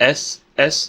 SS?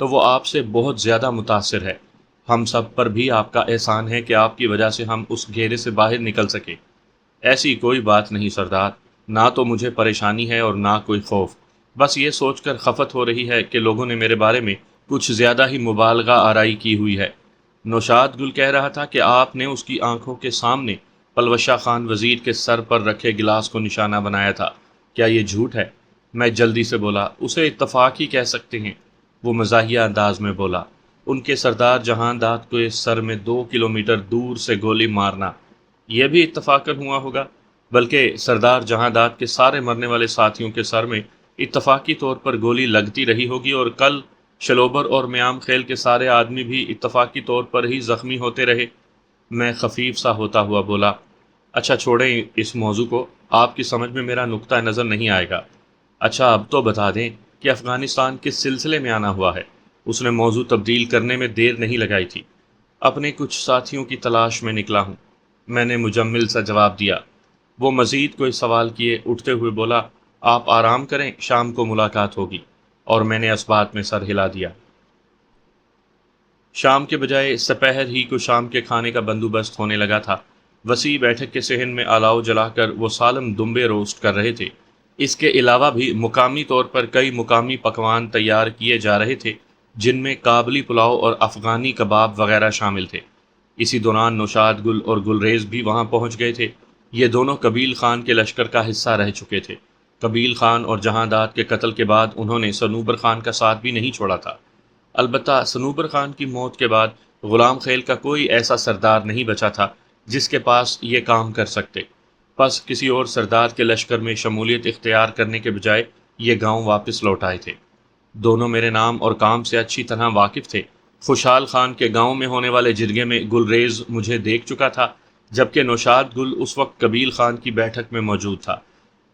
تو وہ آپ سے بہت زیادہ متاثر ہے۔ ہم سب پر بھی آپ کا احسان ہے کہ آپ کی وجہ سے ہم اس گھیرے سے باہر نکل سکے۔ ایسی کوئی بات نہیں سردار، نہ تو مجھے پریشانی ہے اور نہ کوئی خوف، بس یہ سوچ کر خفت ہو رہی ہے کہ لوگوں نے میرے بارے میں کچھ زیادہ ہی مبالغہ آرائی کی ہوئی ہے۔ نوشاد گل کہہ رہا تھا کہ آپ نے اس کی آنکھوں کے سامنے پلوشہ خان وزیر کے سر پر رکھے گلاس کو نشانہ بنایا تھا، کیا یہ جھوٹ ہے؟ میں جلدی سے بولا، اسے اتفاق ہی کہہ سکتے ہیں۔ وہ مزاحیہ انداز میں بولا، ان کے سردار جہان داد کو اس سر میں 2 کلومیٹر دور سے گولی مارنا یہ بھی اتفاقاً ہوا ہوگا، بلکہ سردار جہاں داد کے سارے مرنے والے ساتھیوں کے سر میں اتفاقی طور پر گولی لگتی رہی ہوگی، اور کل شلوبر اور میام خیل کے سارے آدمی بھی اتفاقی طور پر ہی زخمی ہوتے رہے۔ میں خفیف سا ہوتا ہوا بولا، اچھا چھوڑیں اس موضوع کو، آپ کی سمجھ میں میرا نقطہ نظر نہیں آئے گا۔ اچھا اب تو بتا دیں کہ افغانستان کس سلسلے میں آنا ہوا ہے؟ اس نے موضوع تبدیل کرنے میں دیر نہیں لگائی تھی۔ اپنے کچھ ساتھیوں کی تلاش میں نکلا ہوں، میں نے مجمل سا جواب دیا۔ وہ مزید کوئی سوال کیے اٹھتے ہوئے بولا، آپ آرام کریں، شام کو ملاقات ہوگی، اور میں نے اس بات میں سر ہلا دیا۔ شام کے بجائے سپہر ہی کو شام کے کھانے کا بندوبست ہونے لگا تھا۔ وسیع بیٹھک کے صحن میں الاؤ جلا کر وہ سالم دمبے روسٹ کر رہے تھے۔ اس کے علاوہ بھی مقامی طور پر کئی مقامی پکوان تیار کیے جا رہے تھے، جن میں کابلی پلاؤ اور افغانی کباب وغیرہ شامل تھے۔ اسی دوران نوشاد گل اور گلریز بھی وہاں پہنچ گئے تھے۔ یہ دونوں قبیل خان کے لشکر کا حصہ رہ چکے تھے۔ قبیل خان اور جہاں داد کے قتل کے بعد انہوں نے صنوبر خان کا ساتھ بھی نہیں چھوڑا تھا۔ البتہ صنوبر خان کی موت کے بعد غلام خیل کا کوئی ایسا سردار نہیں بچا تھا جس کے پاس یہ کام کر سکتے، پس کسی اور سردار کے لشکر میں شمولیت اختیار کرنے کے بجائے یہ گاؤں واپس لوٹ آئے تھے۔ دونوں میرے نام اور کام سے اچھی طرح واقف تھے۔ خوشحال خان کے گاؤں میں ہونے والے جرگے میں گلریز مجھے دیکھ چکا تھا، جبکہ نوشاد گل اس وقت قبیل خان کی بیٹھک میں موجود تھا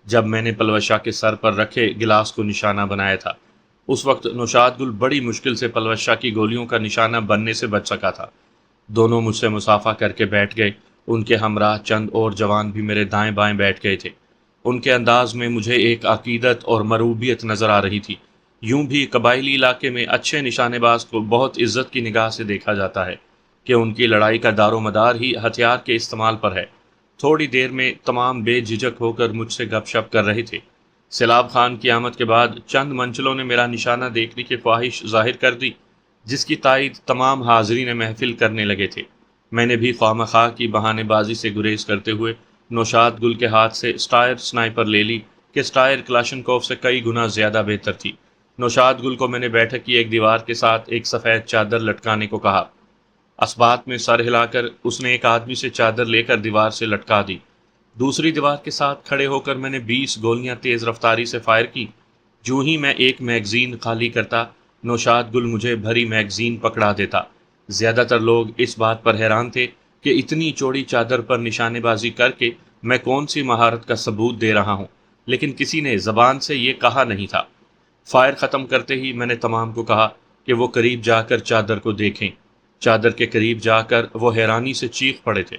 جب میں نے پلوشہ کے سر پر رکھے گلاس کو نشانہ بنایا تھا۔ اس وقت نوشاد گل بڑی مشکل سے پلوشہ کی گولیوں کا نشانہ بننے سے بچ سکا تھا۔ دونوں مجھ سے مصافحہ کر کے بیٹھ گئے۔ ان کے ہمراہ چند اور جوان بھی میرے دائیں بائیں بیٹھ گئے تھے۔ ان کے انداز میں مجھے ایک عقیدت اور مروبیت نظر آ رہی تھی۔ یوں بھی قبائلی علاقے میں اچھے نشانے باز کو بہت عزت کی نگاہ سے دیکھا جاتا ہے کہ ان کی لڑائی کا دار و مدار ہی ہتھیار کے استعمال پر ہے۔ تھوڑی دیر میں تمام بے جھجک ہو کر مجھ سے گپ شپ کر رہے تھے۔ سیلاب خان کی آمد کے بعد چند منچلوں نے میرا نشانہ دیکھنے کی خواہش ظاہر کر دی، جس کی تائید تمام حاضرین محفل کرنے لگے تھے۔ میں نے بھی خواہ مخواہ کی بہانے بازی سے گریز کرتے ہوئے نوشاد گل کے ہاتھ سے سٹائر سنائپر لے لی کہ سٹائر کلاشنکوف سے کئی گنا زیادہ بہتر تھی۔ نوشاد گل کو میں نے بیٹھک کی ایک دیوار کے ساتھ ایک سفید چادر لٹکانے کو کہا۔ اسبات میں سر ہلا کر اس نے ایک آدمی سے چادر لے کر دیوار سے لٹکا دی۔ دوسری دیوار کے ساتھ کھڑے ہو کر میں نے 20 گولیاں تیز رفتاری سے فائر کی۔ جو ہی میں ایک میگزین خالی کرتا، نوشاد گل مجھے بھری میگزین پکڑا دیتا۔ زیادہ تر لوگ اس بات پر حیران تھے کہ اتنی چوڑی چادر پر نشانے بازی کر کے میں کون سی مہارت کا ثبوت دے رہا ہوں، لیکن کسی نے زبان سے یہ کہا نہیں تھا۔ فائر ختم کرتے ہی میں نے تمام کو کہا کہ وہ قریب جا کر چادر کو دیکھیں۔ چادر کے قریب جا کر وہ حیرانی سے چیخ پڑے تھے،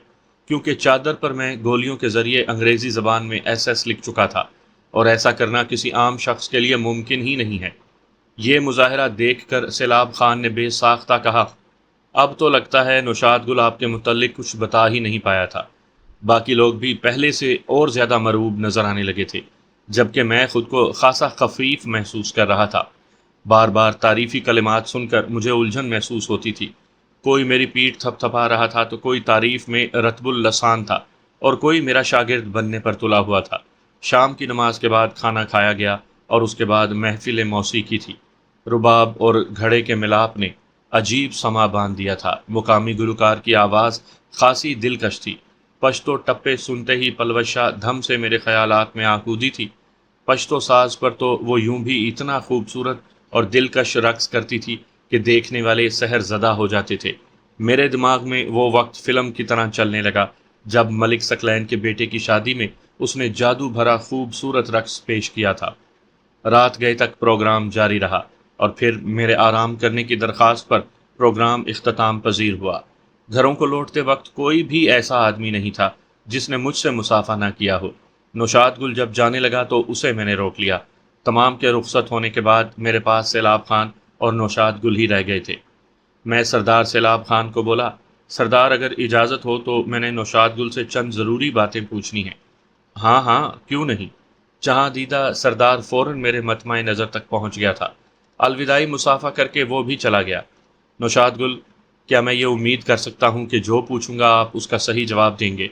کیونکہ چادر پر میں گولیوں کے ذریعے انگریزی زبان میں ایس ایس لکھ چکا تھا، اور ایسا کرنا کسی عام شخص کے لیے ممکن ہی نہیں ہے۔ یہ مظاہرہ دیکھ کر سیلاب خان نے بے ساختہ کہا، اب تو لگتا ہے نوشاد گل آپ کے متعلق کچھ بتا ہی نہیں پایا تھا۔ باقی لوگ بھی پہلے سے اور زیادہ مرعوب نظر آنے لگے تھے، جبکہ میں خود کو خاصا خفیف محسوس کر رہا تھا۔ بار بار تعریفی کلمات سن کر مجھے الجھن محسوس ہوتی تھی۔ کوئی میری پیٹھ تھپ تھپا رہا تھا تو کوئی تعریف میں رتب اللسان تھا، اور کوئی میرا شاگرد بننے پر تلا ہوا تھا۔ شام کی نماز کے بعد کھانا کھایا گیا، اور اس کے بعد محفل موسیقی تھی۔ رباب اور گھڑے کے ملاپ نے عجیب سما باندھ دیا تھا۔ مقامی گلوکار کی آواز خاصی دلکش تھی۔ پشتو ٹپے سنتے ہی پلوشہ دھم سے میرے خیالات میں آکودی تھی۔ پشتو ساز پر تو وہ یوں بھی اتنا خوبصورت اور دلکش رقص کرتی تھی کہ دیکھنے والے سحر زدہ ہو جاتے تھے۔ میرے دماغ میں وہ وقت فلم کی طرح چلنے لگا جب ملک سکلین کے بیٹے کی شادی میں اس نے جادو بھرا خوبصورت رقص پیش کیا تھا۔ رات گئے تک پروگرام جاری رہا، اور پھر میرے آرام کرنے کی درخواست پر پروگرام اختتام پذیر ہوا۔ گھروں کو لوٹتے وقت کوئی بھی ایسا آدمی نہیں تھا جس نے مجھ سے مصافحہ نہ کیا ہو۔ نوشاد گل جب جانے لگا تو اسے میں نے روک لیا۔ تمام کے رخصت ہونے کے بعد میرے پاس سیلاب خان اور نوشاد گل ہی رہ گئے تھے۔ میں سردار سیلاب خان کو بولا، سردار اگر اجازت ہو تو میں نے نوشاد گل سے چند ضروری باتیں پوچھنی ہیں۔ ہاں ہاں، کیوں نہیں؟ جہاں دیدہ سردار فوراً میرے مطمع نظر تک پہنچ گیا تھا۔ الوداعی مصافحہ کر کے وہ بھی چلا گیا۔ نوشاد گل، کیا میں یہ امید کر سکتا ہوں کہ جو پوچھوں گا آپ اس کا صحیح جواب دیں گے؟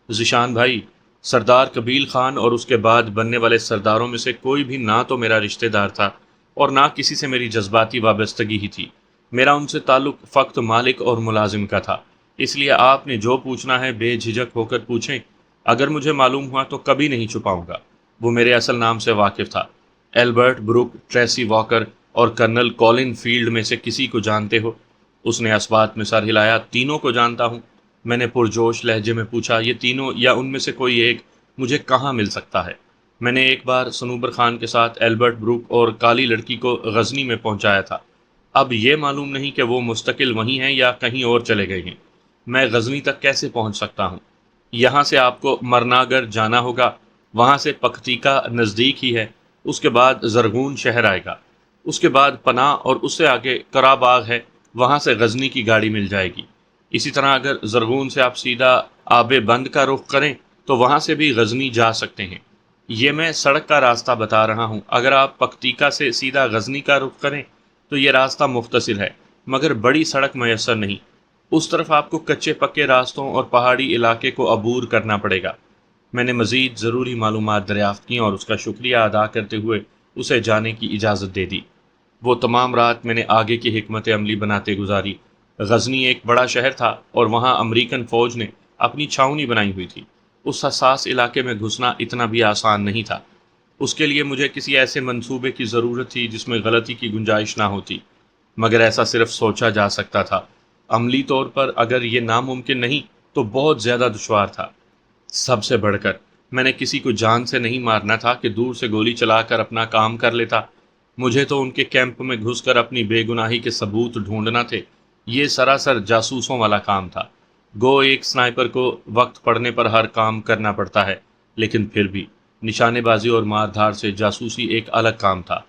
ذیشان بھائی، سردار قبیل خان اور اس کے بعد بننے والے سرداروں میں سے کوئی بھی نہ تو میرا رشتہ دار تھا اور نہ کسی سے میری جذباتی وابستگی ہی تھی۔ میرا ان سے تعلق فقط مالک اور ملازم کا تھا۔ اس لیے آپ نے جو پوچھنا ہے بے جھجک ہو کر پوچھیں۔ اگر مجھے معلوم ہوا تو کبھی نہیں چھپاؤں گا۔ وہ میرے اصل نام سے واقف تھا۔ ایلبرٹ بروک، ٹریسی واکر اور کرنل کولن فیلڈ میں سے کسی کو جانتے ہو؟ اس نے اسبات میں سر ہلایا۔ تینوں کو جانتا ہوں۔ میں نے پرجوش لہجے میں پوچھا، یہ تینوں یا ان میں سے کوئی ایک مجھے کہاں مل سکتا ہے؟ میں نے ایک بار صنوبر خان کے ساتھ ایلبرٹ بروک اور کالی لڑکی کو غزنی میں پہنچایا تھا۔ اب یہ معلوم نہیں کہ وہ مستقل وہیں ہیں یا کہیں اور چلے گئے ہیں۔ میں غزنی تک کیسے پہنچ سکتا ہوں؟ یہاں سے آپ کو مرناگر جانا ہوگا، وہاں سے پکتیکا نزدیک ہی ہے، اس کے بعد زرغون شہر آئے گا، اس کے بعد پناہ اور اس سے آگے کراباغ ہے، وہاں سے غزنی کی گاڑی مل جائے گی۔ اسی طرح اگر زرغون سے آپ سیدھا آب بند کا رخ کریں تو وہاں سے بھی غزنی جا سکتے ہیں۔ یہ میں سڑک کا راستہ بتا رہا ہوں۔ اگر آپ پکتیکا سے سیدھا غزنی کا رخ کریں تو یہ راستہ مختصر ہے، مگر بڑی سڑک میسر نہیں۔ اس طرف آپ کو کچے پکے راستوں اور پہاڑی علاقے کو عبور کرنا پڑے گا۔ میں نے مزید ضروری معلومات دریافت کیں اور اس کا شکریہ ادا کرتے ہوئے اسے جانے کی اجازت دے دی۔ وہ تمام رات میں نے آگے کی حکمت عملی بناتے گزاری۔ غزنی ایک بڑا شہر تھا اور وہاں امریکن فوج نے اپنی چھاؤنی بنائی ہوئی تھی۔ اس حساس علاقے میں گھسنا اتنا بھی آسان نہیں تھا۔ اس کے لیے مجھے کسی ایسے منصوبے کی ضرورت تھی جس میں غلطی کی گنجائش نہ ہوتی، مگر ایسا صرف سوچا جا سکتا تھا۔ عملی طور پر اگر یہ ناممکن نہیں تو بہت زیادہ دشوار تھا۔ سب سے بڑھ کر میں نے کسی کو جان سے نہیں مارنا تھا کہ دور سے گولی چلا کر اپنا کام کر لیتا۔ مجھے تو ان کے کیمپ میں گھس کر اپنی بے گناہی کے ثبوت ڈھونڈنا تھے۔ یہ سراسر جاسوسوں والا کام تھا۔ گو ایک سنائپر کو وقت پڑنے پر ہر کام کرنا پڑتا ہے، لیکن پھر بھی نشانے بازی اور مار دھار سے جاسوسی ایک الگ کام تھا۔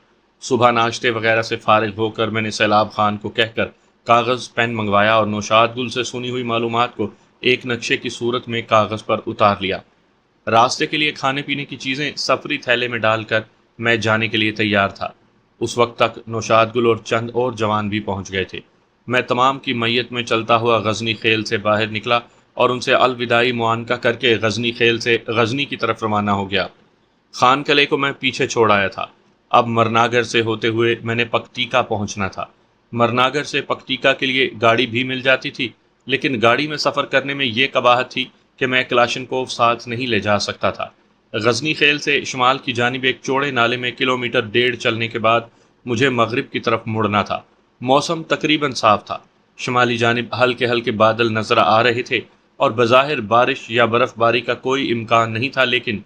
صبح ناشتے وغیرہ سے فارغ ہو کر میں نے سیلاب خان کو کہہ کر کاغذ پین منگوایا اور نوشاد گل سے سنی ہوئی معلومات کو ایک نقشے کی صورت میں کاغذ پر اتار لیا۔ راستے کے لیے کھانے پینے کی چیزیں سفری تھیلے میں ڈال کر میں جانے کے لیے تیار تھا۔ اس وقت تک نوشاد گل اور چند اور جوان بھی پہنچ گئے تھے۔ میں تمام کی میت میں چلتا ہوا غزنی خیل سے باہر نکلا اور ان سے الوداعی معانقہ کر کے غزنی خیل سے غزنی کی طرف روانہ ہو گیا۔ خان قلعے کو میں پیچھے چھوڑ آیا تھا۔ اب مرناگر سے ہوتے ہوئے میں نے پکتیکا پہنچنا تھا۔ مرناگر سے پکتیکا کے لیے گاڑی بھی مل جاتی تھی، لیکن گاڑی میں سفر کرنے میں یہ قباحت تھی کہ میں کلاشنکوف ساتھ نہیں لے جا سکتا تھا۔ غزنی خیل سے شمال کی جانب ایک چوڑے نالے میں کلومیٹر 1.5 چلنے کے بعد مجھے مغرب کی طرف مڑنا تھا۔ موسم تقریباً صاف تھا۔ شمالی جانب ہلکے ہلکے بادل نظر آ رہے تھے اور بظاہر بارش یا برف باری کا کوئی امکان نہیں تھا، لیکن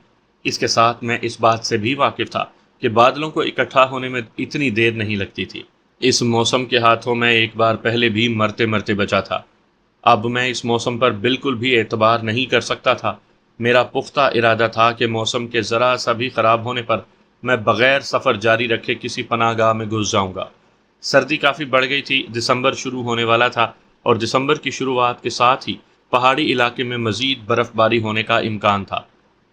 اس کے ساتھ میں اس بات سے بھی واقف تھا کہ بادلوں کو اکٹھا ہونے میں اتنی دیر نہیں لگتی تھی۔ اس موسم کے ہاتھوں میں ایک بار پہلے بھی مرتے مرتے بچا تھا۔ اب میں اس موسم پر بالکل بھی اعتبار نہیں کر سکتا تھا۔ میرا پختہ ارادہ تھا کہ موسم کے ذرا سا بھی خراب ہونے پر میں بغیر سفر جاری رکھے کسی پناہ گاہ میں گھس جاؤں گا۔ سردی کافی بڑھ گئی تھی، دسمبر شروع ہونے والا تھا اور دسمبر کی شروعات کے ساتھ ہی پہاڑی علاقے میں مزید برف باری ہونے کا امکان تھا۔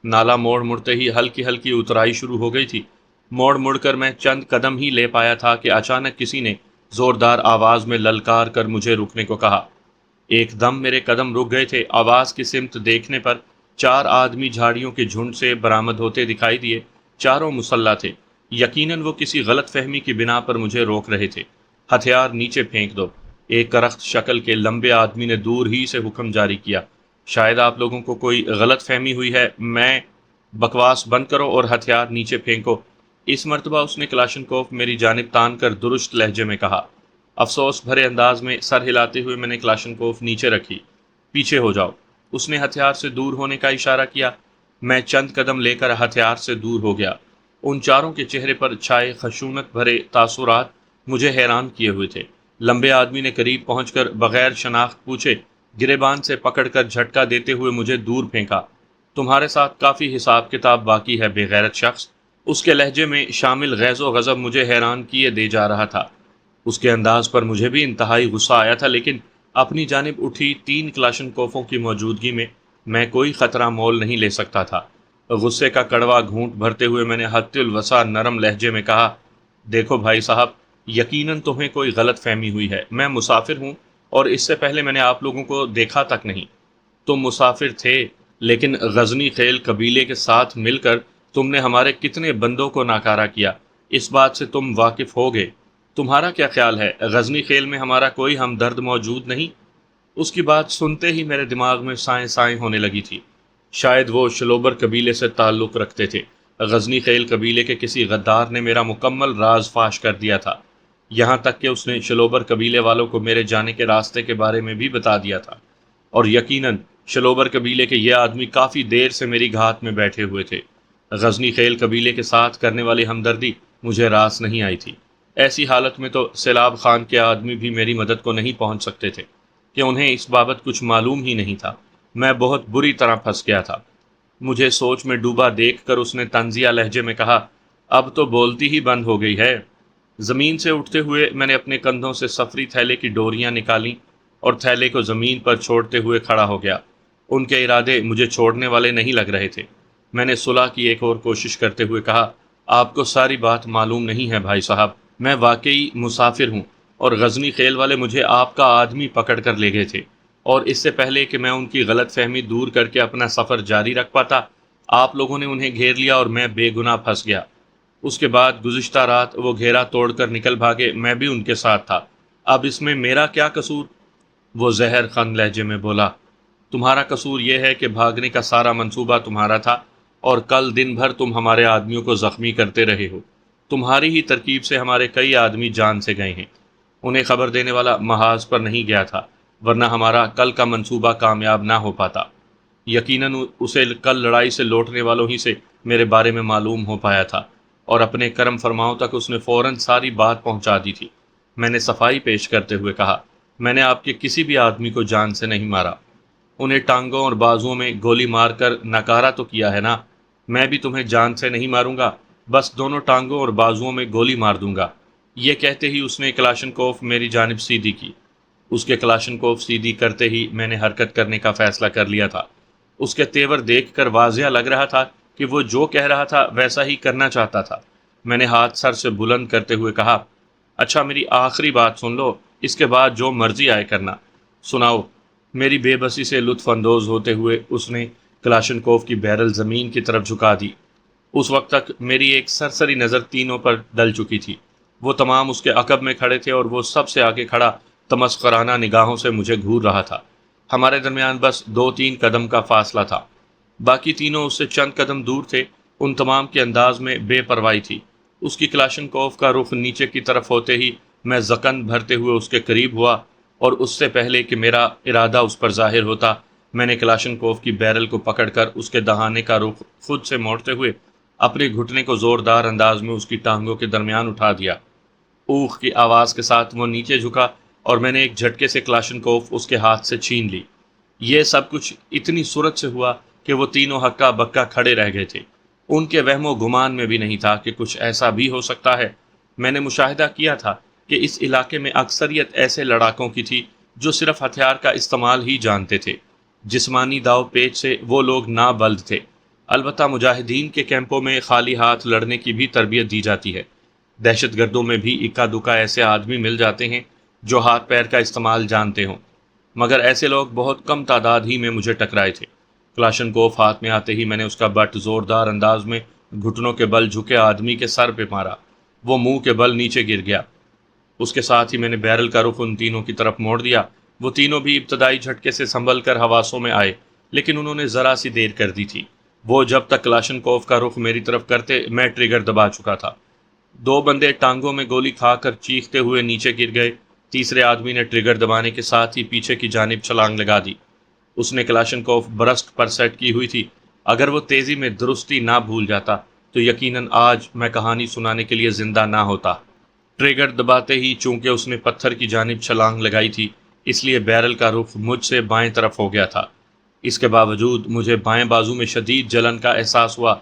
نالا موڑ مڑتے ہی ہلکی ہلکی اترائی شروع ہو گئی تھی۔ موڑ مڑ کر میں چند قدم ہی لے پایا تھا کہ اچانک کسی نے زوردار آواز میں للکار کر مجھے رکنے کو کہا۔ ایک دم میرے قدم رک گئے تھے۔ آواز کی سمت دیکھنے پر 4 آدمی جھاڑیوں کے جھنڈ سے برآمد ہوتے دکھائی دیے۔ چاروں مسلح تھے۔ یقیناً وہ کسی غلط فہمی کی بنا پر مجھے روک رہے تھے۔ ہتھیار نیچے پھینک دو، ایک کرخت شکل کے لمبے آدمی نے دور ہی سے حکم جاری کیا۔ شاید آپ لوگوں کو کوئی غلط فہمی ہوئی ہے، میں بکواس بند کرو اور ہتھیار نیچے پھینکو۔ اس مرتبہ اس نے کلاشنکوف میری جانب تان کر درست لہجے میں کہا۔ افسوس بھرے انداز میں سر ہلاتے ہوئے میں نے کلاشنکوف نیچے رکھی۔ پیچھے ہو جاؤ، اس نے ہتھیار سے دور ہونے کا اشارہ کیا۔ میں چند قدم لے کر ہتھیار سے دور ہو گیا۔ ان چاروں کے چہرے پر چھائے خشونت بھرے تاثرات مجھے حیران کیے ہوئے تھے۔ لمبے آدمی نے قریب پہنچ کر بغیر شناخت پوچھے گریبان سے پکڑ کر جھٹکا دیتے ہوئے مجھے دور پھینکا۔ تمہارے ساتھ کافی حساب کتاب باقی ہے بے غیرت شخص۔ اس کے لہجے میں شامل غیظ و غضب مجھے حیران کیے دے جا رہا تھا۔ اس کے انداز پر مجھے بھی انتہائی غصہ آیا تھا، لیکن اپنی جانب اٹھی 3 کلاشنکوفوں کی موجودگی میں کوئی خطرہ مول نہیں لے سکتا تھا۔ غصے کا کڑوا گھونٹ بھرتے ہوئے میں نے حد الوسع نرم لہجے میں کہا، دیکھو بھائی صاحب، یقیناً تمہیں کوئی غلط فہمی ہوئی ہے۔ میں مسافر ہوں اور اس سے پہلے میں نے آپ لوگوں کو دیکھا تک نہیں۔ تم مسافر تھے، لیکن غزنی خیل قبیلے کے ساتھ مل کر تم نے ہمارے کتنے بندوں کو ناکارہ کیا، اس بات سے تم واقف ہوگے۔ تمہارا کیا خیال ہے، غزنی خیل میں ہمارا کوئی ہمدرد موجود نہیں؟ اس کی بات سنتے ہی میرے دماغ میں سائیں سائیں ہونے لگی تھی۔ شاید وہ شلوبر قبیلے سے تعلق رکھتے تھے۔ غزنی خیل قبیلے کے کسی غدار نے میرا مکمل راز فاش کر دیا تھا، یہاں تک کہ اس نے شلوبر قبیلے والوں کو میرے جانے کے راستے کے بارے میں بھی بتا دیا تھا، اور یقیناً شلوبر قبیلے کے یہ آدمی کافی دیر سے میری گھات میں بیٹھے ہوئے تھے۔ غزنی خیل قبیلے کے ساتھ کرنے والی ہمدردی مجھے راس نہیں آئی تھی۔ ایسی حالت میں تو سیلاب خان کے آدمی بھی میری مدد کو نہیں پہنچ سکتے تھے کہ انہیں اس بابت کچھ معلوم ہی نہیں تھا۔ میں بہت بری طرح پھنس گیا تھا۔ مجھے سوچ میں ڈوبا دیکھ کر اس نے طنزیہ لہجے میں کہا، اب تو بولتی ہی بند ہو گئی ہے۔ زمین سے اٹھتے ہوئے میں نے اپنے کندھوں سے سفری تھیلے کی ڈوریاں نکالیں اور تھیلے کو زمین پر چھوڑتے ہوئے کھڑا ہو گیا۔ ان کے ارادے مجھے چھوڑنے والے نہیں لگ رہے تھے۔ میں نے صلح کی ایک اور کوشش کرتے ہوئے کہا، آپ کو ساری بات معلوم نہیں ہے بھائی صاحب، میں واقعی مسافر ہوں اور غزنی خیل والے مجھے آپ کا آدمی پکڑ کر لے گئے تھے، اور اس سے پہلے کہ میں ان کی غلط فہمی دور کر کے اپنا سفر جاری رکھ پاتا، آپ لوگوں نے انہیں گھیر لیا اور میں بے گناہ پھنس گیا۔ اس کے بعد گزشتہ رات وہ گھیرا توڑ کر نکل بھاگے، میں بھی ان کے ساتھ تھا۔ اب اس میں میرا کیا قصور؟ وہ زہر خند لہجے میں بولا، تمہارا قصور یہ ہے کہ بھاگنے کا سارا منصوبہ تمہارا تھا اور کل دن بھر تم ہمارے آدمیوں کو زخمی کرتے رہے ہو۔ تمہاری ہی ترکیب سے ہمارے کئی آدمی جان سے گئے ہیں۔ انہیں خبر دینے والا محاذ پر نہیں گیا تھا، ورنہ ہمارا کل کا منصوبہ کامیاب نہ ہو پاتا۔ یقیناً اسے کل لڑائی سے لوٹنے والوں ہی سے میرے بارے میں معلوم ہو پایا تھا، اور اپنے کرم فرماؤں تک اس نے فوراً ساری بات پہنچا دی تھی۔ میں نے صفائی پیش کرتے ہوئے کہا، میں نے آپ کے کسی بھی آدمی کو جان سے نہیں مارا۔ انہیں ٹانگوں اور بازوؤں میں گولی مار کر نکارا تو کیا ہے نا؟ میں بھی تمہیں جان سے نہیں ماروں گا، بس دونوں ٹانگوں اور بازوؤں میں گولی مار دوں گا۔ یہ کہتے ہی اس نے کلاشنکوف میری جانب سیدھی کی۔ اس کے کلاشنکوف سیدھی کرتے ہی میں نے حرکت کرنے کا فیصلہ کر لیا تھا۔ اس کے تیور دیکھ کر واضح لگ رہا تھا کہ وہ جو کہہ رہا تھا ویسا ہی کرنا چاہتا تھا۔ میں نے ہاتھ سر سے بلند کرتے ہوئے کہا، اچھا میری آخری بات سن لو، اس کے بعد جو مرضی آئے کرنا۔ سناؤ۔ میری بے بسی سے لطف اندوز ہوتے ہوئے اس نے کلاشنکوف کی بیرل زمین کی طرف جھکا دی۔ اس وقت تک میری ایک سرسری نظر تینوں پر ڈل چکی تھی۔ وہ تمام اس کے عقب میں کھڑے تھے اور وہ سب سے آگے کھڑا تمسخرانہ نگاہوں سے مجھے گھور رہا تھا۔ ہمارے درمیان بس 2-3 قدم کا فاصلہ تھا۔ باقی تینوں اس سے چند قدم دور تھے۔ ان تمام کے انداز میں بے پرواہی تھی۔ اس کی کلاشنکوف کا رخ نیچے کی طرف ہوتے ہی میں زکن بھرتے ہوئے اس کے قریب ہوا، اور اس سے پہلے کہ میرا ارادہ اس پر ظاہر ہوتا، میں نے کلاشنکوف کی بیرل کو پکڑ کر اس کے دہانے کا رخ خود سے موڑتے ہوئے اپنے گھٹنے کو زوردار انداز میں اس کی ٹانگوں کے درمیان اٹھا دیا۔ اوخ کی آواز کے ساتھ وہ نیچے جھکا اور میں نے ایک جھٹکے سے کلاشنکوف اس کے ہاتھ سے چھین لی۔ یہ سب کچھ اتنی صورت سے ہوا کہ وہ تینوں ہکا بکا کھڑے رہ گئے تھے۔ ان کے وہم و گمان میں بھی نہیں تھا کہ کچھ ایسا بھی ہو سکتا ہے۔ میں نے مشاہدہ کیا تھا کہ اس علاقے میں اکثریت ایسے لڑاکوں کی تھی جو صرف ہتھیار کا استعمال ہی جانتے تھے۔ جسمانی داؤ پیچ سے وہ لوگ نابلد تھے۔ البتہ مجاہدین کے کیمپوں میں خالی ہاتھ لڑنے کی بھی تربیت دی جاتی ہے۔ دہشت گردوں میں بھی اکا دکا ایسے آدمی مل جاتے ہیں جو ہاتھ پیر کا استعمال جانتے ہوں، مگر ایسے لوگ بہت کم تعداد ہی میں مجھے ٹکرائے تھے۔ کلاشنکوف ہاتھ میں آتے ہی میں نے اس کا بٹ زوردار انداز میں گھٹنوں کے بل جھکے آدمی کے سر پہ مارا۔ وہ منہ کے بل نیچے گر گیا۔ اس کے ساتھ ہی میں نے بیرل کا رخ ان تینوں کی طرف موڑ دیا۔ وہ تینوں بھی ابتدائی جھٹکے سے سنبھل کر حواسوں میں آئے، لیکن انہوں نے ذرا سی دیر کر دی تھی۔ وہ جب تک کلاشنکوف کا رخ میری طرف کرتے، میں ٹریگر دبا چکا تھا۔ 2 بندے ٹانگوں میں گولی کھا کر چیختے ہوئے نیچے گر گئے۔ تیسرے آدمی نے ٹریگر دبانے کے ساتھ ہی پیچھے کی جانب چھلانگ لگا دی۔ اس نے کلاشنکوف برسٹ پر سیٹ کی ہوئی تھی۔ اگر وہ تیزی میں درستی نہ بھول جاتا تو یقیناً آج میں کہانی سنانے کے لیے زندہ نہ ہوتا۔ ٹریگر دباتے ہی چونکہ اس نے پتھر کی جانب چھلانگ لگائی تھی، اس لیے بیرل کا رخ مجھ سے بائیں طرف ہو گیا تھا۔ اس کے باوجود مجھے بائیں بازو میں شدید جلن کا احساس ہوا۔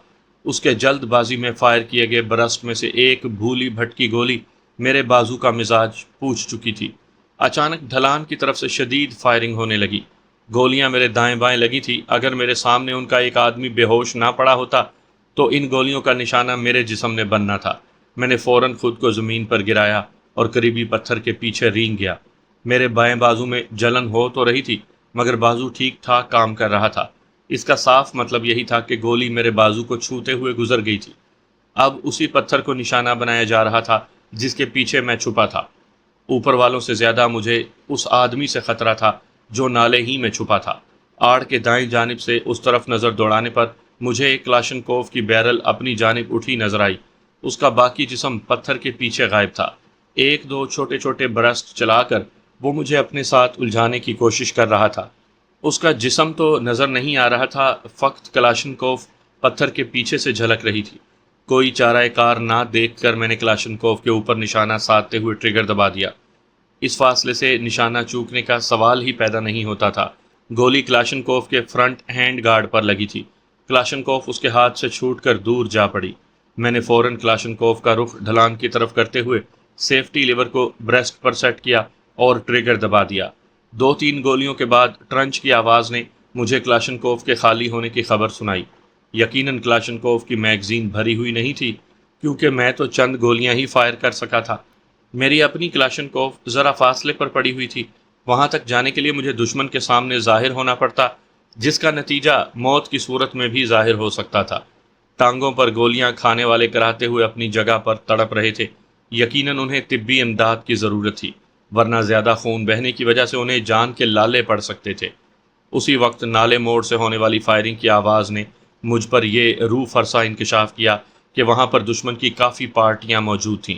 اس کے جلد بازی میں فائر کیے گئے برسٹ میں سے ایک بھولی بھٹکی گولی میرے بازو کا مزاج پوچھ چکی تھی۔ اچانک ڈھلان کی طرف سے شدید فائرنگ ہونے لگی۔ گولیاں میرے دائیں بائیں لگی تھی۔ اگر میرے سامنے ان کا ایک آدمی بے ہوش نہ پڑا ہوتا تو ان گولیوں کا نشانہ میرے جسم نے بننا تھا۔ میں نے فوراً خود کو زمین پر گرایا اور قریبی پتھر کے پیچھے رینگ گیا۔ میرے بائیں بازو میں جلن ہو تو رہی تھی، مگر بازو ٹھیک ٹھاک کام کر رہا تھا۔ اس کا صاف مطلب یہی تھا کہ گولی میرے بازو کو چھوتے ہوئے گزر گئی تھی۔ اب اسی پتھر کو نشانہ بنایا جا رہا تھا جس کے پیچھے میں چھپا تھا۔ اوپر والوں سے زیادہ مجھے اس آدمی سے خطرہ تھا جو نالے ہی میں چھپا تھا۔ آڑ کے دائیں جانب سے اس طرف نظر دوڑانے پر مجھے ایک کلاشنکوف کی بیرل اپنی جانب اٹھی نظر آئی۔ اس کا باقی جسم پتھر کے پیچھے غائب تھا۔ ایک دو چھوٹے چھوٹے برسٹ چلا کر وہ مجھے اپنے ساتھ الجھانے کی کوشش کر رہا تھا۔ اس کا جسم تو نظر نہیں آ رہا تھا، فقط کلاشنکوف پتھر کے پیچھے سے جھلک رہی تھی۔ کوئی چارہ کار نہ دیکھ کر میں نے کلاشنکوف کے اوپر نشانہ سادھتے ہوئے ٹریگر دبا دیا۔ اس فاصلے سے نشانہ چوکنے کا سوال ہی پیدا نہیں ہوتا تھا۔ گولی کلاشنکوف کے فرنٹ ہینڈ گارڈ پر لگی تھی۔ کلاشنکوف اس کے ہاتھ سے چھوٹ کر دور جا پڑی۔ میں نے فوراً کلاشنکوف کا رخ ڈھلان کی طرف کرتے ہوئے سیفٹی لیور کو بریسٹ پر سیٹ کیا اور ٹریگر دبا دیا۔ دو تین گولیوں کے بعد ٹرنچ کی آواز نے مجھے کلاشنکوف کے خالی ہونے کی خبر سنائی۔ یقیناً کلاشنکوف کی میگزین بھری ہوئی نہیں تھی، کیونکہ میں تو چند گولیاں ہی فائر کر سکا تھا۔ میری اپنی کلاشنکوف ذرا فاصلے پر پڑی ہوئی تھی۔ وہاں تک جانے کے لیے مجھے دشمن کے سامنے ظاہر ہونا پڑتا، جس کا نتیجہ موت کی صورت میں بھی ظاہر ہو سکتا تھا۔ ٹانگوں پر گولیاں کھانے والے کراتے ہوئے اپنی جگہ پر تڑپ رہے تھے۔ یقیناً انہیں طبی امداد کی ضرورت تھی، ورنہ زیادہ خون بہنے کی وجہ سے انہیں جان کے لالے پڑ سکتے تھے۔ اسی وقت نالے موڑ سے ہونے والی فائرنگ کی آواز نے مجھ پر یہ روح فرسا انکشاف کیا کہ وہاں پر دشمن کی کافی پارٹیاں موجود تھیں۔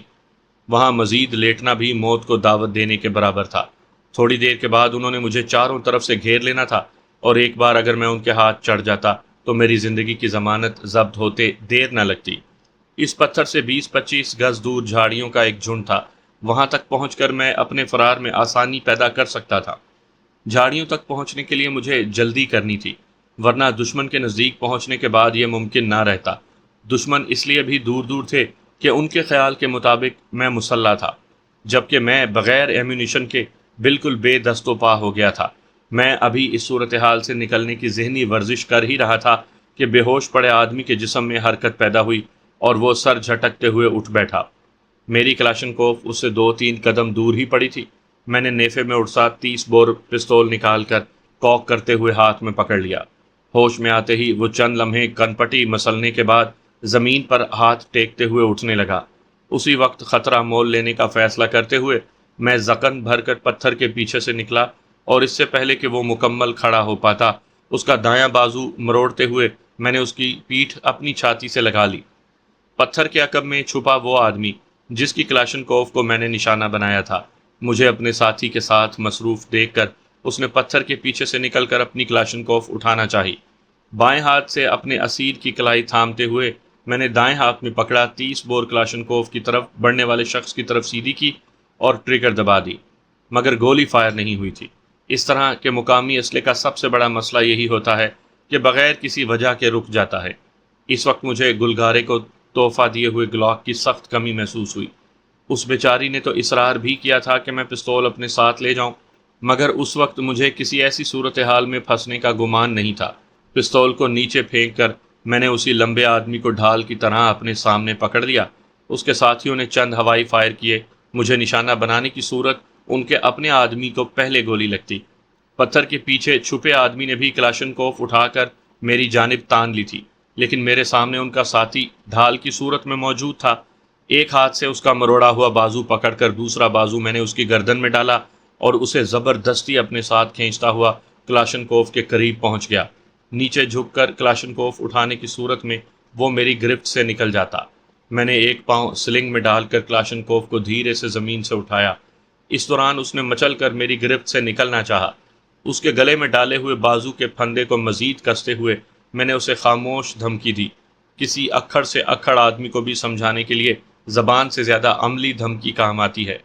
وہاں مزید لیٹنا بھی موت کو دعوت دینے کے برابر تھا۔ تھوڑی دیر کے بعد انہوں نے مجھے چاروں طرف سے گھیر لینا تھا، اور ایک بار اگر میں ان کے ہاتھ چڑھ جاتا تو میری زندگی کی ضمانت ضبط ہوتے دیر نہ لگتی۔ اس پتھر سے 20-25 گز دور جھاڑیوں کا ایک جھنڈ تھا۔ وہاں تک پہنچ کر میں اپنے فرار میں آسانی پیدا کر سکتا تھا۔ جھاڑیوں تک پہنچنے کے لیے مجھے جلدی کرنی تھی، ورنہ دشمن کے نزدیک پہنچنے کے بعد یہ ممکن نہ رہتا۔ دشمن اس لیے بھی دور دور تھے کہ ان کے خیال کے مطابق میں مسلح تھا، جبکہ میں بغیر ایمونیشن کے بالکل بے دست و پا ہو گیا تھا۔ میں ابھی اس صورتحال سے نکلنے کی ذہنی ورزش کر ہی رہا تھا کہ بے ہوش پڑے آدمی کے جسم میں حرکت پیدا ہوئی اور وہ سر جھٹکتے ہوئے اٹھ بیٹھا۔ میری کلاشنکوف اس سے 2-3 قدم دور ہی پڑی تھی۔ میں نے نیفے میں اڑسا 30 بور پستول نکال کر کاک کرتے ہوئے ہاتھ میں پکڑ لیا۔ ہوش میں آتے ہی وہ چند لمحے کنپٹی مسلنے کے بعد زمین پر ہاتھ ٹیکتے ہوئے اٹھنے لگا۔ اسی وقت خطرہ مول لینے کا فیصلہ کرتے ہوئے میں زکن بھر کر پتھر کے پیچھے سے نکلا، اور اس سے پہلے کہ وہ مکمل کھڑا ہو پاتا اس کا دایاں بازو مروڑتے ہوئے میں نے اس کی پیٹھ اپنی چھاتی سے لگا لی۔ پتھر کے عقب میں چھپا وہ آدمی جس کی کلاشنکوف کو میں نے نشانہ بنایا تھا، مجھے اپنے ساتھی کے ساتھ مصروف دیکھ کر اس نے پتھر کے پیچھے سے نکل کر اپنی کلاشنکوف اٹھانا چاہی۔ بائیں ہاتھ سے اپنے اسیر کی کلائی تھامتے ہوئے میں نے دائیں ہاتھ میں پکڑا 30 بور کلاشنکوف کی طرف بڑھنے والے شخص کی طرف سیدھی کی اور ٹریگر دبا دی، مگر گولی فائر نہیں ہوئی تھی۔ اس طرح کے مقامی اسلحے کا سب سے بڑا مسئلہ یہی ہوتا ہے کہ بغیر کسی وجہ کے رک جاتا ہے۔ اس وقت مجھے گلگارے کو تحفہ دیے ہوئے گلاک کی سخت کمی محسوس ہوئی۔ اس بیچاری نے تو اصرار بھی کیا تھا کہ میں پستول اپنے ساتھ لے جاؤں، مگر اس وقت مجھے کسی ایسی صورتحال میں پھنسنے کا گمان نہیں تھا۔ پستول کو نیچے پھینک کر میں نے اسی لمبے آدمی کو ڈھال کی طرح اپنے سامنے پکڑ لیا۔ اس کے ساتھیوں نے چند ہوائی فائر کیے۔ مجھے نشانہ بنانے کی صورت ان کے اپنے آدمی کو پہلے گولی لگتی۔ پتھر کے پیچھے چھپے آدمی نے بھی کلاشنکوف اٹھا کر میری جانب تان لی تھی، لیکن میرے سامنے ان کا ساتھی ڈھال کی صورت میں موجود تھا۔ ایک ہاتھ سے اس کا مروڑا ہوا بازو پکڑ کر دوسرا بازو میں نے اس کی گردن میں ڈالا اور اسے زبردستی اپنے ساتھ کھینچتا ہوا کلاشنکوف کے قریب پہنچ گیا۔ نیچے جھک کر کلاشنکوف اٹھانے کی صورت میں وہ میری گرفت سے نکل جاتا۔ میں نے ایک پاؤں سلنگ میں ڈال کر کلاشنکوف کو دھیرے سے زمین سے اٹھایا۔ اس دوران اس نے مچل کر میری گرفت سے نکلنا چاہا۔ اس کے گلے میں ڈالے ہوئے بازو کے پھندے کو مزید کستے ہوئے میں نے اسے خاموش دھمکی دی۔ کسی اکھڑ سے اکھڑ آدمی کو بھی سمجھانے کے لیے زبان سے زیادہ عملی دھمکی کام آتی ہے۔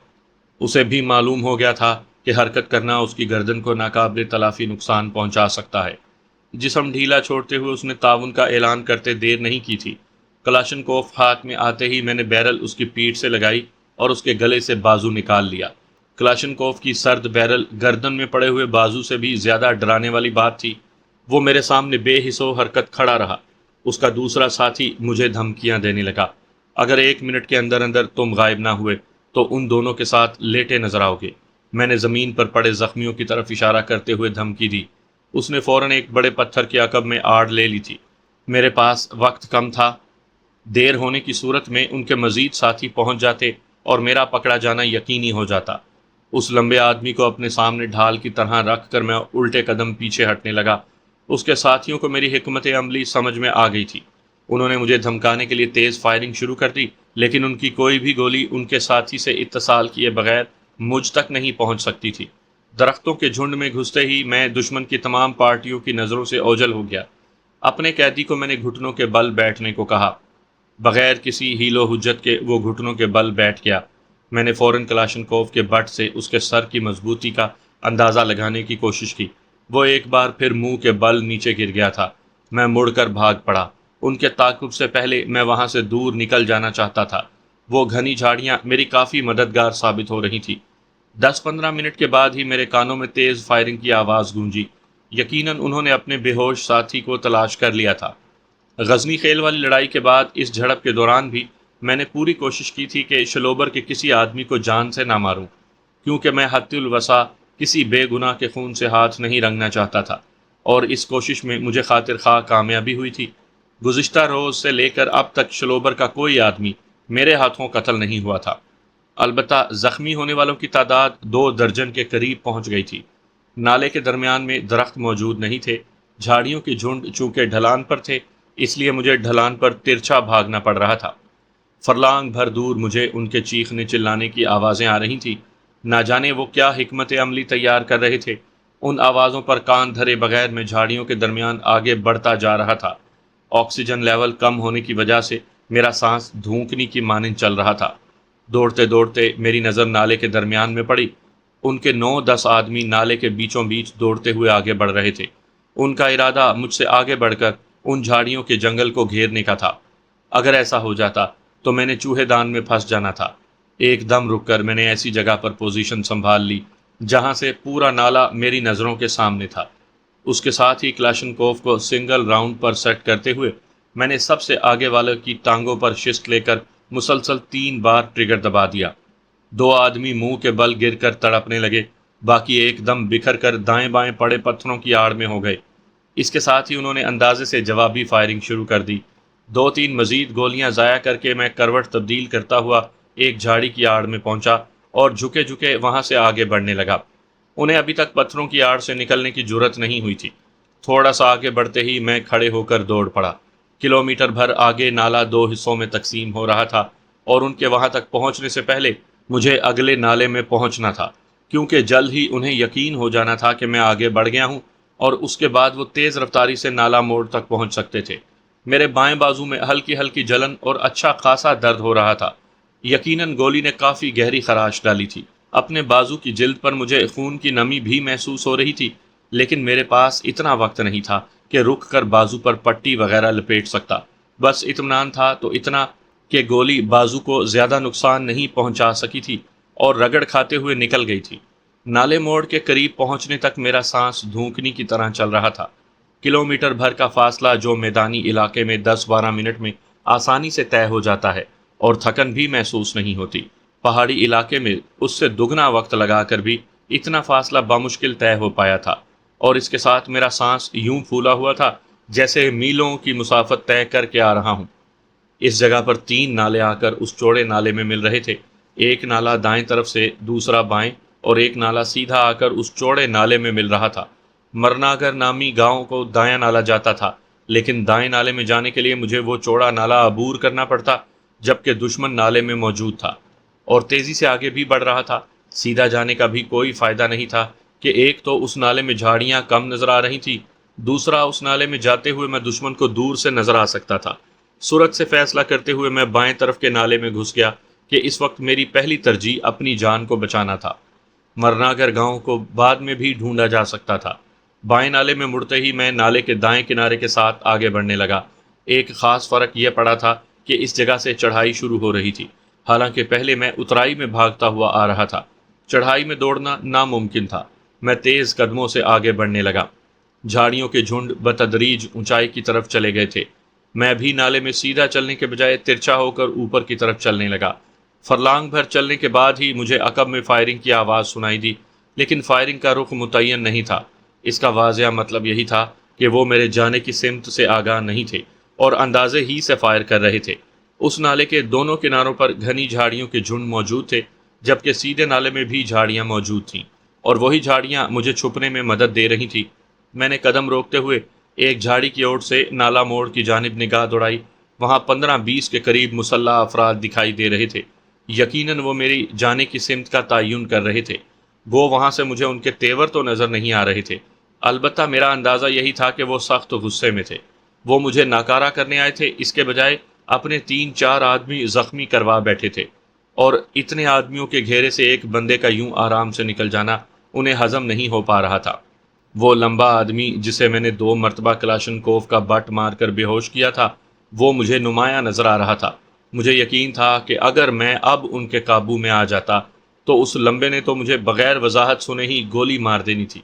اسے بھی معلوم ہو گیا تھا کہ حرکت کرنا اس کی گردن کو ناقابل تلافی نقصان پہنچا سکتا ہے۔ جسم ڈھیلا چھوڑتے ہوئے اس نے تعاون کا اعلان کرتے دیر نہیں کی تھی۔ کلاشنکوف ہاتھ میں آتے ہی میں نے بیرل اس کی پیٹھ سے لگائی اور اس کے گلے سے بازو نکال لیا۔ کلاشنکوف کی سرد بیرل گردن میں پڑے ہوئے بازو سے بھی زیادہ ڈرانے والی بات تھی۔ وہ میرے سامنے بے حس و حرکت کھڑا رہا۔ اس کا دوسرا ساتھی مجھے دھمکیاں دینے لگا، اگر 1 منٹ کے اندر اندر تم غائب نہ ہوئے تو ان دونوں کے ساتھ لیٹے نظر آؤ گے۔ میں نے زمین پر پڑے زخمیوں کی طرف اشارہ کرتے ہوئے دھمکی دی۔ اس نے فوراً ایک بڑے پتھر کے عقب میں آڑ لے لی تھی۔ میرے پاس وقت کم تھا۔ دیر ہونے کی صورت میں ان کے مزید ساتھی پہنچ جاتے اور میرا پکڑا جانا یقینی ہو جاتا۔ اس لمبے آدمی کو اپنے سامنے ڈھال کی طرح رکھ کر میں الٹے قدم پیچھے ہٹنے لگا۔ اس کے ساتھیوں کو میری حکمت عملی سمجھ میں آ گئی تھی۔ انہوں نے مجھے دھمکانے کے لیے تیز فائرنگ شروع کر دی، لیکن ان کی کوئی بھی گولی ان کے ساتھی سے اتصال کیے بغیر مجھ تک نہیں پہنچ سکتی تھی۔ درختوں کے جھنڈ میں گھستے ہی میں دشمن کی تمام پارٹیوں کی نظروں سے اوجھل ہو گیا۔ اپنے قیدی کو میں نے گھٹنوں کے بل بیٹھنے کو کہا۔ بغیر کسی ہیل و حجت کے وہ گھٹنوں کے بل بیٹھ گیا۔ میں نے فوراً کلاشنکوف کے بٹ سے اس کے سر کی مضبوطی کا اندازہ لگانے کی کوشش کی۔ وہ ایک بار پھر منہ کے بل نیچے گر گیا تھا۔ میں مڑ کر بھاگ پڑا۔ ان کے تعاقب سے پہلے میں وہاں سے دور نکل جانا چاہتا تھا۔ وہ گھنی جھاڑیاں میری کافی مددگار ثابت ہو رہی تھی۔ 10-15 منٹ کے بعد ہی میرے کانوں میں تیز فائرنگ کی آواز گونجی۔ یقیناً انہوں نے اپنے بے ہوش ساتھی کو تلاش کر لیا تھا۔ غزنی خیل والی لڑائی کے بعد اس جھڑپ کے دوران بھی میں نے پوری کوشش کی تھی کہ شلوبر کے کسی آدمی کو جان سے نہ ماروں، کیونکہ میں حد الوسع کسی بے گناہ کے خون سے ہاتھ نہیں رنگنا چاہتا تھا، اور اس کوشش میں مجھے خاطر خواہ کامیابی ہوئی تھی۔ گزشتہ روز سے لے کر اب تک شلوبر کا کوئی آدمی میرے ہاتھوں قتل نہیں ہوا تھا۔ البتہ زخمی ہونے والوں کی تعداد 2 درجن کے قریب پہنچ گئی تھی۔ نالے کے درمیان میں درخت موجود نہیں تھے۔ جھاڑیوں کے جھنڈ چونکہ ڈھلان پر تھے، اس لیے مجھے ڈھلان پر ترچھا بھاگنا پڑ رہا تھا۔ فرلانگ بھر دور مجھے ان کے چیخنے چلانے کی آوازیں آ رہی تھیں۔ نہ جانے وہ کیا حکمت عملی تیار کر رہے تھے۔ ان آوازوں پر کان دھرے بغیر میں جھاڑیوں کے درمیان آگے بڑھتا جا رہا تھا۔ آکسیجن لیول کم ہونے کی وجہ سے میرا سانس دھونکنی کی مانند چل رہا تھا۔ دوڑتے دوڑتے میری نظر نالے کے درمیان میں پڑی۔ ان کے 9-10 آدمی نالے کے بیچوں بیچ دوڑتے ہوئے آگے بڑھ رہے تھے۔ ان کا ارادہ مجھ سے آگے بڑھ کر ان جھاڑیوں کے جنگل کو گھیرنے کا تھا۔ اگر ایسا ہو جاتا تو میں نے چوہے دان میں پھنس جانا تھا۔ ایک دم رک کر میں نے ایسی جگہ پر پوزیشن سنبھال لی جہاں سے پورا نالا میری نظروں کے سامنے تھا۔ اس کے ساتھ ہی کلاشنکوف کو سنگل راؤنڈ پر سیٹ کرتے ہوئے میں نے سب سے آگے والوں کی ٹانگوں پر شست لے کر مسلسل 3 بار ٹریگر دبا دیا۔ 2 آدمی منہ کے بل گر کر تڑپنے لگے، باقی ایک دم بکھر کر دائیں بائیں پڑے پتھروں کی آڑ میں ہو گئے۔ اس کے ساتھ ہی انہوں نے اندازے سے جوابی فائرنگ شروع کر دی۔ 2-3 مزید گولیاں ضائع کر کے میں کروٹ تبدیل کرتا ہوا ایک جھاڑی کی آڑ میں پہنچا اور جھکے جھکے وہاں سے آگے بڑھنے لگا۔ انہیں ابھی تک پتھروں کی آڑ سے نکلنے کی جرت نہیں ہوئی تھی۔ تھوڑا سا آگے بڑھتے ہی میں کھڑے ہو کر دوڑ پڑا۔ کلومیٹر بھر آگے نالا 2 حصوں میں تقسیم ہو رہا تھا، اور ان کے وہاں تک پہنچنے سے پہلے مجھے اگلے نالے میں پہنچنا تھا، کیونکہ جلد ہی انہیں یقین ہو جانا تھا کہ میں آگے بڑھ گیا ہوں، اور اس کے بعد وہ تیز رفتاری سے نالا موڑ تک پہنچ سکتے تھے۔ میرے بائیں بازو میں ہلکی ہلکی جلن اور اچھا خاصا درد ہو رہا تھا۔ یقیناً گولی نے کافی گہری خراش ڈالی تھی۔ اپنے بازو کی جلد پر مجھے خون کی نمی بھی محسوس ہو رہی تھی، لیکن میرے پاس اتنا وقت نہیں تھا کہ رک کر بازو پر پٹی وغیرہ لپیٹ سکتا۔ بس اطمینان تھا تو اتنا کہ گولی بازو کو زیادہ نقصان نہیں پہنچا سکی تھی اور رگڑ کھاتے ہوئے نکل گئی تھی۔ نالے موڑ کے قریب پہنچنے تک میرا سانس دھونکنی کی طرح چل رہا تھا۔ کلومیٹر بھر کا فاصلہ جو میدانی علاقے میں 10-12 منٹ میں آسانی سے طے ہو جاتا ہے اور تھکن بھی محسوس نہیں ہوتی، پہاڑی علاقے میں اس سے دگنا وقت لگا کر بھی اتنا فاصلہ بمشکل طے ہو پایا تھا، اور اس کے ساتھ میرا سانس یوں پھولا ہوا تھا جیسے میلوں کی مسافت طے کر کے آ رہا ہوں۔ اس جگہ پر 3 نالے آ کر اس چوڑے نالے میں مل رہے تھے۔ ایک نالا دائیں طرف سے، دوسرا بائیں، اور ایک نالا سیدھا آ کر اس چوڑے نالے میں مل رہا تھا۔ مرناگر نامی گاؤں کو دایاں نالا جاتا تھا، لیکن دائیں نالے میں جانے کے لیے مجھے وہ چوڑا نالا عبور کرنا پڑتا، جبکہ دشمن نالے میں موجود تھا اور تیزی سے آگے بھی بڑھ رہا تھا۔ سیدھا جانے کا بھی کوئی فائدہ نہیں تھا کہ ایک تو اس نالے میں جھاڑیاں کم نظر آ رہی تھی، دوسرا اس نالے میں جاتے ہوئے میں دشمن کو دور سے نظر آ سکتا تھا۔ صورت سے فیصلہ کرتے ہوئے میں بائیں طرف کے نالے میں گھس گیا کہ اس وقت میری پہلی ترجیح اپنی جان کو بچانا تھا۔ مرناگر گاؤں کو بعد میں بھی ڈھونڈا جا سکتا تھا۔ بائیں نالے میں مڑتے ہی میں نالے کے دائیں کنارے کے ساتھ آگے بڑھنے لگا۔ ایک خاص فرق یہ پڑا تھا کہ اس جگہ سے چڑھائی شروع ہو رہی تھی۔ حالانکہ پہلے میں اترائی میں بھاگتا ہوا آ رہا تھا۔ چڑھائی میں دوڑنا ناممکن تھا۔ میں تیز قدموں سے آگے بڑھنے لگا۔ جھاڑیوں کے جھنڈ بتدریج اونچائی کی طرف چلے گئے تھے۔ میں بھی نالے میں سیدھا چلنے کے بجائے ترچھا ہو کر اوپر کی طرف چلنے لگا۔ فرلانگ بھر چلنے کے بعد ہی مجھے عقب میں فائرنگ کی آواز سنائی دی، لیکن فائرنگ کا رخ متعین نہیں تھا۔ اس کا واضح مطلب یہی تھا کہ وہ میرے جانے کی سمت سے آگاہ نہیں تھے اور اندازے ہی سے فائر کر رہے تھے۔ اس نالے کے دونوں کناروں پر گھنی جھاڑیوں کے جھنڈ موجود تھے، جبکہ سیدھے نالے میں بھی جھاڑیاں موجود تھیں، اور وہی جھاڑیاں مجھے چھپنے میں مدد دے رہی تھیں۔ میں نے قدم روکتے ہوئے ایک جھاڑی کی اوٹ سے نالا موڑ کی جانب نگاہ دوڑائی۔ وہاں 15-20 کے قریب مسلح افراد دکھائی دے رہے تھے۔ یقیناً وہ میری جانے کی سمت کا تعین کر رہے تھے۔ گو وہاں سے مجھے ان کے تیور تو نظر نہیں آ رہے تھے، البتہ میرا اندازہ یہی تھا کہ وہ سخت غصے میں تھے۔ وہ مجھے ناکارہ کرنے آئے تھے، اس کے بجائے اپنے 3-4 آدمی زخمی کروا بیٹھے تھے، اور اتنے آدمیوں کے گھیرے سے ایک بندے کا یوں آرام سے نکل جانا انہیں ہضم نہیں ہو پا رہا تھا۔ وہ لمبا آدمی جسے میں نے 2 مرتبہ کلاشنکوف کا بٹ مار کر بے ہوش کیا تھا، وہ مجھے نمایاں نظر آ رہا تھا۔ مجھے یقین تھا کہ اگر میں اب ان کے قابو میں آ جاتا تو اس لمبے نے تو مجھے بغیر وضاحت سنے ہی گولی مار دینی تھی۔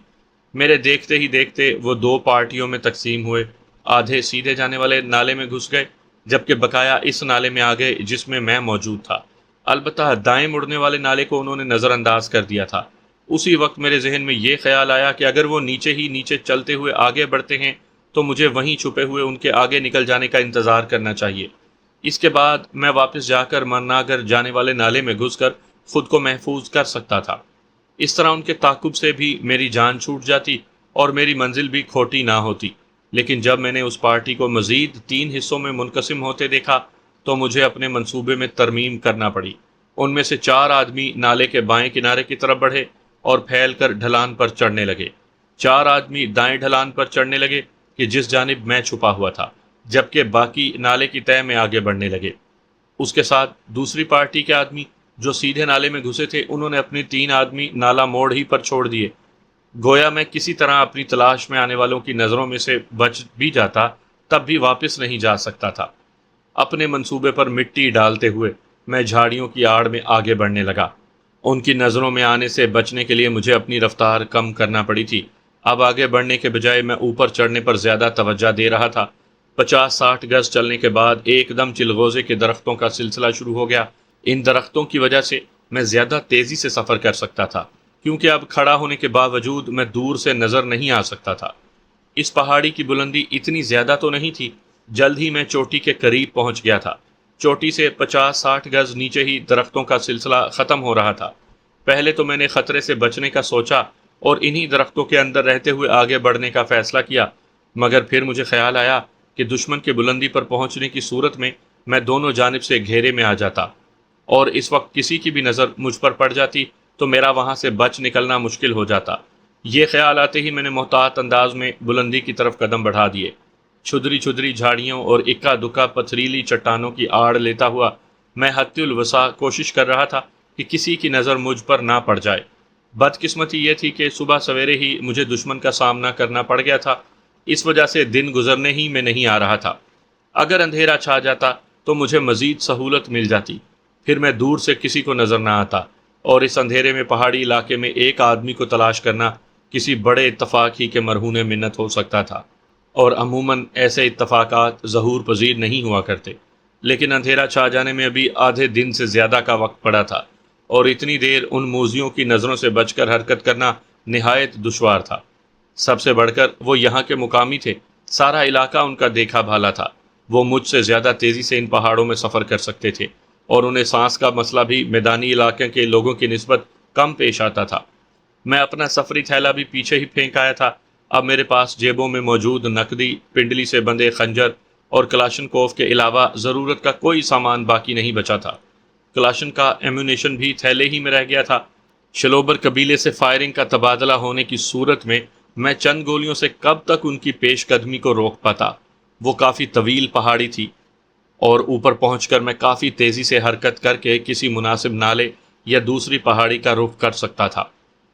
میرے دیکھتے ہی دیکھتے وہ 2 پارٹیوں میں تقسیم ہوئے۔ آدھے سیدھے جانے والے نالے میں گھس گئے، جبکہ بقایا اس نالے میں آ گئے جس میں موجود تھا۔ البتہ دائیں مڑنے والے نالے کو انہوں نے نظر انداز کر دیا تھا۔ اسی وقت میرے ذہن میں یہ خیال آیا کہ اگر وہ نیچے ہی نیچے چلتے ہوئے آگے بڑھتے ہیں تو مجھے وہیں چھپے ہوئے ان کے آگے نکل جانے کا انتظار کرنا چاہیے۔ اس کے بعد میں واپس جا کر مرناگر جانے والے نالے میں گھس کر خود کو محفوظ کر سکتا تھا۔ اس طرح ان کے تعاقب سے بھی میری جان چھوٹ جاتی اور میری منزل بھی کھوٹی نہ ہوتی۔ لیکن جب میں نے اس پارٹی کو مزید 3 حصوں میں منقسم ہوتے دیکھا تو مجھے اپنے منصوبے میں ترمیم کرنا پڑی۔ ان میں سے 4 آدمی نالے کے بائیں کنارے کی طرف بڑھے اور پھیل کر ڈھلان پر چڑھنے لگے۔ 4 آدمی دائیں ڈھلان پر چڑھنے لگے کہ جس جانب میں چھپا ہوا تھا، جبکہ باقی نالے کی تہہ میں آگے بڑھنے لگے۔ اس کے ساتھ دوسری پارٹی کے آدمی جو سیدھے نالے میں گھسے تھے، انہوں نے اپنے 3 آدمی نالا موڑ ہی پر چھوڑ دیے۔ گویا میں کسی طرح اپنی تلاش میں آنے والوں کی نظروں میں سے بچ بھی جاتا تب بھی واپس نہیں جا سکتا تھا۔ اپنے منصوبے پر مٹی ڈالتے ہوئے میں جھاڑیوں کی آڑ میں آگے بڑھنے لگا۔ ان کی نظروں میں آنے سے بچنے کے لیے مجھے اپنی رفتار کم کرنا پڑی تھی۔ اب آگے بڑھنے کے بجائے میں اوپر چڑھنے پر زیادہ توجہ دے رہا تھا۔ 50-60 گز چلنے کے بعد ایک دم چلغوزے کے درختوں کا سلسلہ شروع ہو گیا۔ ان درختوں کی وجہ سے میں زیادہ تیزی سے سفر کر سکتا تھا، کیونکہ اب کھڑا ہونے کے باوجود میں دور سے نظر نہیں آ سکتا تھا۔ اس پہاڑی کی بلندی اتنی زیادہ تو نہیں تھی۔ جلد ہی میں چوٹی کے قریب پہنچ گیا تھا۔ چوٹی سے 50-60 گز نیچے ہی درختوں کا سلسلہ ختم ہو رہا تھا۔ پہلے تو میں نے خطرے سے بچنے کا سوچا اور انہی درختوں کے اندر رہتے ہوئے آگے بڑھنے کا فیصلہ کیا، مگر پھر مجھے خیال آیا کہ دشمن کے بلندی پر پہنچنے کی صورت میں دونوں جانب سے گھیرے میں آ جاتا، اور اس وقت کسی کی بھی نظر مجھ پر پڑ جاتی تو میرا وہاں سے بچ نکلنا مشکل ہو جاتا۔ یہ خیال آتے ہی میں نے محتاط انداز میں بلندی کی طرف قدم بڑھا دیے۔ چھدری چھدری جھاڑیوں اور اکا دکا پتھریلی چٹانوں کی آڑ لیتا ہوا میں حد الوسع کوشش کر رہا تھا کہ کسی کی نظر مجھ پر نہ پڑ جائے۔ بدقسمتی یہ تھی کہ صبح سویرے ہی مجھے دشمن کا سامنا کرنا پڑ گیا تھا، اس وجہ سے دن گزرنے ہی میں نہیں آ رہا تھا۔ اگر اندھیرا چھا جاتا تو مجھے مزید سہولت مل جاتی، پھر میں دور سے کسی کو نظر نہ آتا، اور اس اندھیرے میں پہاڑی علاقے میں ایک آدمی کو تلاش کرنا کسی بڑے اتفاق ہی کے مرہون منت ہو سکتا تھا، اور عموماً ایسے اتفاقات ظہور پذیر نہیں ہوا کرتے۔ لیکن اندھیرا چھا جانے میں ابھی آدھے دن سے زیادہ کا وقت پڑا تھا، اور اتنی دیر ان موذیوں کی نظروں سے بچ کر حرکت کرنا نہایت دشوار تھا۔ سب سے بڑھ کر وہ یہاں کے مقامی تھے، سارا علاقہ ان کا دیکھا بھالا تھا۔ وہ مجھ سے زیادہ تیزی سے ان پہاڑوں میں سفر کر سکتے تھے، اور انہیں سانس کا مسئلہ بھی میدانی علاقے کے لوگوں کی نسبت کم پیش آتا تھا۔ میں اپنا سفری تھیلا بھی پیچھے ہی پھینک آیا تھا۔ اب میرے پاس جیبوں میں موجود نقدی، پنڈلی سے بندے خنجر اور کلاشنکوف کے علاوہ ضرورت کا کوئی سامان باقی نہیں بچا تھا۔ کلاشن کا ایمونیشن بھی تھیلے ہی میں رہ گیا تھا۔ شلوبر قبیلے سے فائرنگ کا تبادلہ ہونے کی صورت میں چند گولیوں سے کب تک ان کی پیش قدمی کو روک پاتا؟ وہ کافی طویل پہاڑی تھی، اور اوپر پہنچ کر میں کافی تیزی سے حرکت کر کے کسی مناسب نالے یا دوسری پہاڑی کا رخ کر سکتا تھا،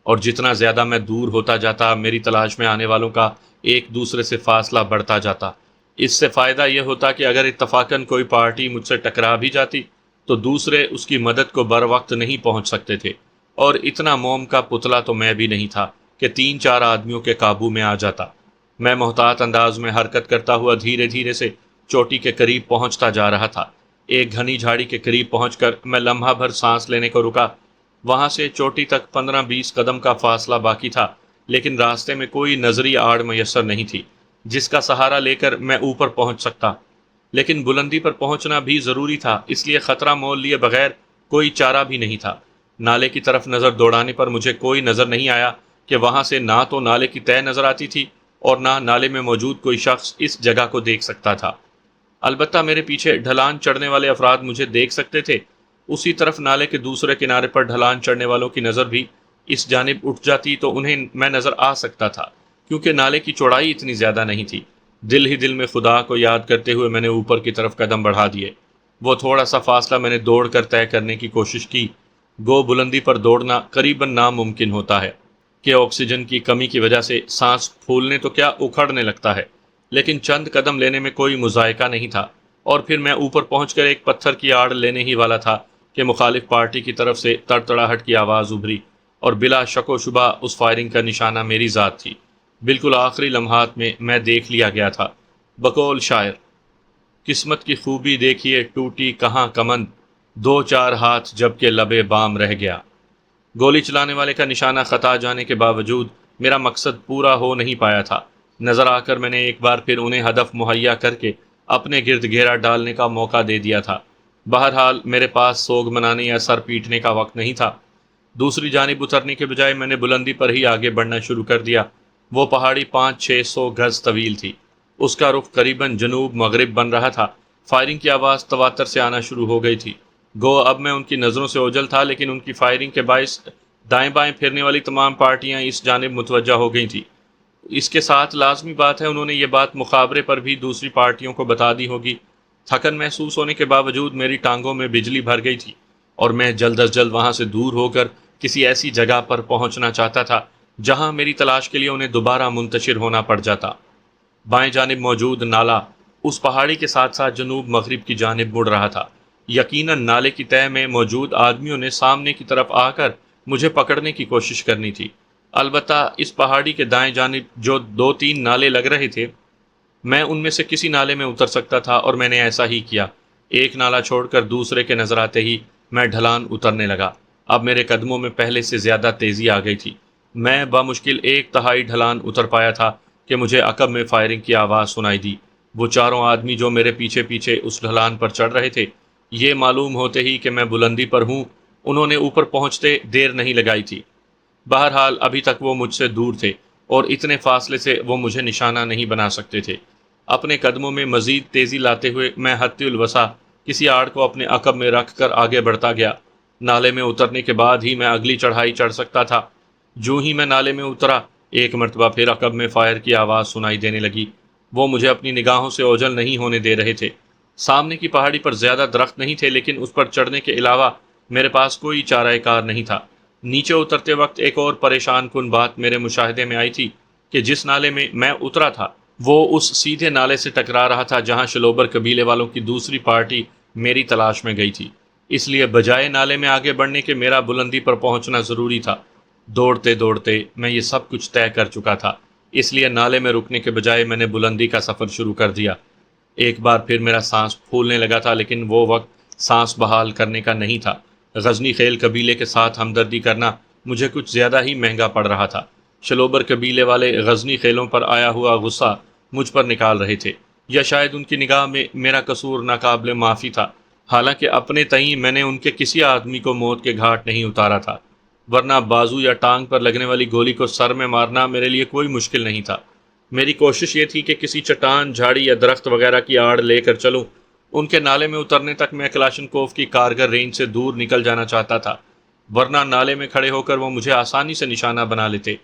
اور جتنا زیادہ میں دور ہوتا جاتا میری تلاش میں آنے والوں کا ایک دوسرے سے فاصلہ بڑھتا جاتا۔ اس سے فائدہ یہ ہوتا کہ اگر اتفاقاً کوئی پارٹی مجھ سے ٹکرا بھی جاتی تو دوسرے اس کی مدد کو بر وقت نہیں پہنچ سکتے تھے، اور اتنا موم کا پتلا تو میں بھی نہیں تھا کہ 3-4 آدمیوں کے قابو میں آ جاتا۔ میں محتاط انداز میں حرکت کرتا ہوا دھیرے دھیرے سے چوٹی کے قریب پہنچتا جا رہا تھا۔ ایک گھنی جھاڑی کے قریب پہنچ کر میں لمحہ بھر سانس لینے کو رکا۔ وہاں سے چوٹی تک 15-20 قدم کا فاصلہ باقی تھا، لیکن راستے میں کوئی نظری آڑ میسر نہیں تھی جس کا سہارا لے کر میں اوپر پہنچ سکتا۔ لیکن بلندی پر پہنچنا بھی ضروری تھا، اس لیے خطرہ مول لیے بغیر کوئی چارہ بھی نہیں تھا۔ نالے کی طرف نظر دوڑانے پر مجھے کوئی نظر نہیں آیا کہ وہاں سے نہ تو نالے کی تہہ نظر آتی تھی اور نہ نالے میں موجود کوئی شخص اس جگہ کو دیکھ سکتا تھا۔ البتہ میرے پیچھے ڈھلان چڑھنے والے افراد مجھے دیکھ سکتے تھے۔ اسی طرف نالے کے دوسرے کنارے پر ڈھلان چڑھنے والوں کی نظر بھی اس جانب اٹھ جاتی تو انہیں میں نظر آ سکتا تھا، کیونکہ نالے کی چوڑائی اتنی زیادہ نہیں تھی۔ دل ہی دل میں خدا کو یاد کرتے ہوئے میں نے اوپر کی طرف قدم بڑھا دیے۔ وہ تھوڑا سا فاصلہ میں نے دوڑ کر طے کرنے کی کوشش کی۔ گو بلندی پر دوڑنا قریباً ناممکن ہوتا ہے کہ آکسیجن کی کمی کی وجہ سے سانس پھولنے تو کیا اکھڑنے لگتا ہے، لیکن چند قدم لینے میں کوئی مذائقہ نہیں تھا، اور پھر میں اوپر پہنچ کر ایک پتھر کی آڑ لینے ہی والا تھا کہ مخالف پارٹی کی طرف سے تڑتڑاہٹ کی آواز ابھری، اور بلا شک و شبہ اس فائرنگ کا نشانہ میری ذات تھی۔ بالکل آخری لمحات میں دیکھ لیا گیا تھا۔ بقول شاعر، قسمت کی خوبی دیکھیے ٹوٹی کہاں کمند، 2-4 ہاتھ جب کہ لبے بام رہ گیا۔ گولی چلانے والے کا نشانہ خطا جانے کے باوجود میرا مقصد پورا ہو نہیں پایا تھا۔ نظر آ کر میں نے ایک بار پھر انہیں ہدف مہیا کر کے اپنے گرد گھیرا ڈالنے کا موقع دے دیا تھا۔ بہرحال میرے پاس سوگ منانے یا سر پیٹنے کا وقت نہیں تھا۔ دوسری جانب اترنے کے بجائے میں نے بلندی پر ہی آگے بڑھنا شروع کر دیا۔ وہ پہاڑی 500-600 گز طویل تھی۔ اس کا رخ قریباً جنوب مغرب بن رہا تھا۔ فائرنگ کی آواز تواتر سے آنا شروع ہو گئی تھی۔ گو اب میں ان کی نظروں سے اوجھل تھا، لیکن ان کی فائرنگ کے باعث دائیں بائیں پھرنے والی تمام پارٹیاں اس جانب متوجہ ہو گئی تھیں۔ اس کے ساتھ لازمی بات ہے انہوں نے یہ بات مخابرے پر بھی دوسری پارٹیوں کو بتا دی ہوگی۔ تھکن محسوس ہونے کے باوجود میری ٹانگوں میں بجلی بھر گئی تھی، اور میں جلد از جلد وہاں سے دور ہو کر کسی ایسی جگہ پر پہنچنا چاہتا تھا جہاں میری تلاش کے لیے انہیں دوبارہ منتشر ہونا پڑ جاتا۔ بائیں جانب موجود نالا اس پہاڑی کے ساتھ ساتھ جنوب مغرب کی جانب مڑ رہا تھا۔ یقیناً نالے کی تہہ میں موجود آدمیوں نے سامنے کی طرف آ کر مجھے پکڑنے کی کوشش کرنی تھی۔ البتہ اس پہاڑی کے دائیں جانب جو 2-3 نالے لگ رہے تھے، میں ان میں سے کسی نالے میں اتر سکتا تھا، اور میں نے ایسا ہی کیا۔ ایک نالا چھوڑ کر دوسرے کے نظر آتے ہی میں ڈھلان اترنے لگا۔ اب میرے قدموں میں پہلے سے زیادہ تیزی آ گئی تھی۔ میں بمشکل 1/3 ڈھلان اتر پایا تھا کہ مجھے عقب میں فائرنگ کی آواز سنائی دی۔ وہ چاروں آدمی جو میرے پیچھے پیچھے اس ڈھلان پر چڑھ رہے تھے، یہ معلوم ہوتے ہی کہ میں بلندی پر ہوں، انہوں نے اوپر پہنچتے دیر نہیں لگائی تھی۔ بہرحال ابھی تک وہ مجھ سے دور تھے، اور اتنے فاصلے سے وہ مجھے نشانہ نہیں بنا سکتے تھے۔ اپنے قدموں میں مزید تیزی لاتے ہوئے میں حد الوسع کسی آڑ کو اپنے عقب میں رکھ کر آگے بڑھتا گیا۔ نالے میں اترنے کے بعد ہی میں اگلی چڑھائی چڑھ سکتا تھا۔ جو ہی میں نالے میں اترا، ایک مرتبہ پھر عقب میں فائر کی آواز سنائی دینے لگی۔ وہ مجھے اپنی نگاہوں سے اوجھل نہیں ہونے دے رہے تھے۔ سامنے کی پہاڑی پر زیادہ درخت نہیں تھے، لیکن اس پر چڑھنے کے علاوہ میرے پاس کوئی چارہ کار نہیں تھا۔ نیچے اترتے وقت ایک اور پریشان کن بات میرے مشاہدے میں آئی تھی کہ جس نالے میں اترا تھا، وہ اس سیدھے نالے سے ٹکرا رہا تھا جہاں شلوبر قبیلے والوں کی دوسری پارٹی میری تلاش میں گئی تھی۔ اس لیے بجائے نالے میں آگے بڑھنے کے میرا بلندی پر پہنچنا ضروری تھا۔ دوڑتے دوڑتے میں یہ سب کچھ طے کر چکا تھا، اس لیے نالے میں رکنے کے بجائے میں نے بلندی کا سفر شروع کر دیا۔ ایک بار پھر میرا سانس پھولنے لگا تھا، لیکن وہ وقت سانس بحال کرنے کا نہیں تھا۔ غزنی خیل قبیلے کے ساتھ ہمدردی کرنا مجھے کچھ زیادہ ہی مہنگا پڑ رہا تھا۔ شلوبر قبیلے والے غزنی خیلوں پر آیا ہوا غصہ مجھ پر نکال رہے تھے، یا شاید ان کی نگاہ میں میرا قصور ناقابل معافی تھا، حالانکہ اپنے تئیں میں نے ان کے کسی آدمی کو موت کے گھاٹ نہیں اتارا تھا، ورنہ بازو یا ٹانگ پر لگنے والی گولی کو سر میں مارنا میرے لیے کوئی مشکل نہیں تھا۔ میری کوشش یہ تھی کہ کسی چٹان، جھاڑی یا درخت وغیرہ کی آڑ لے کر چلوں۔ ان کے نالے میں اترنے تک میں کلاشنکوف کی کارگر رینج سے دور نکل جانا چاہتا تھا، ورنہ نالے میں کھڑے ہو کر وہ مجھے آسانی سے نشانہ بنا لیتے۔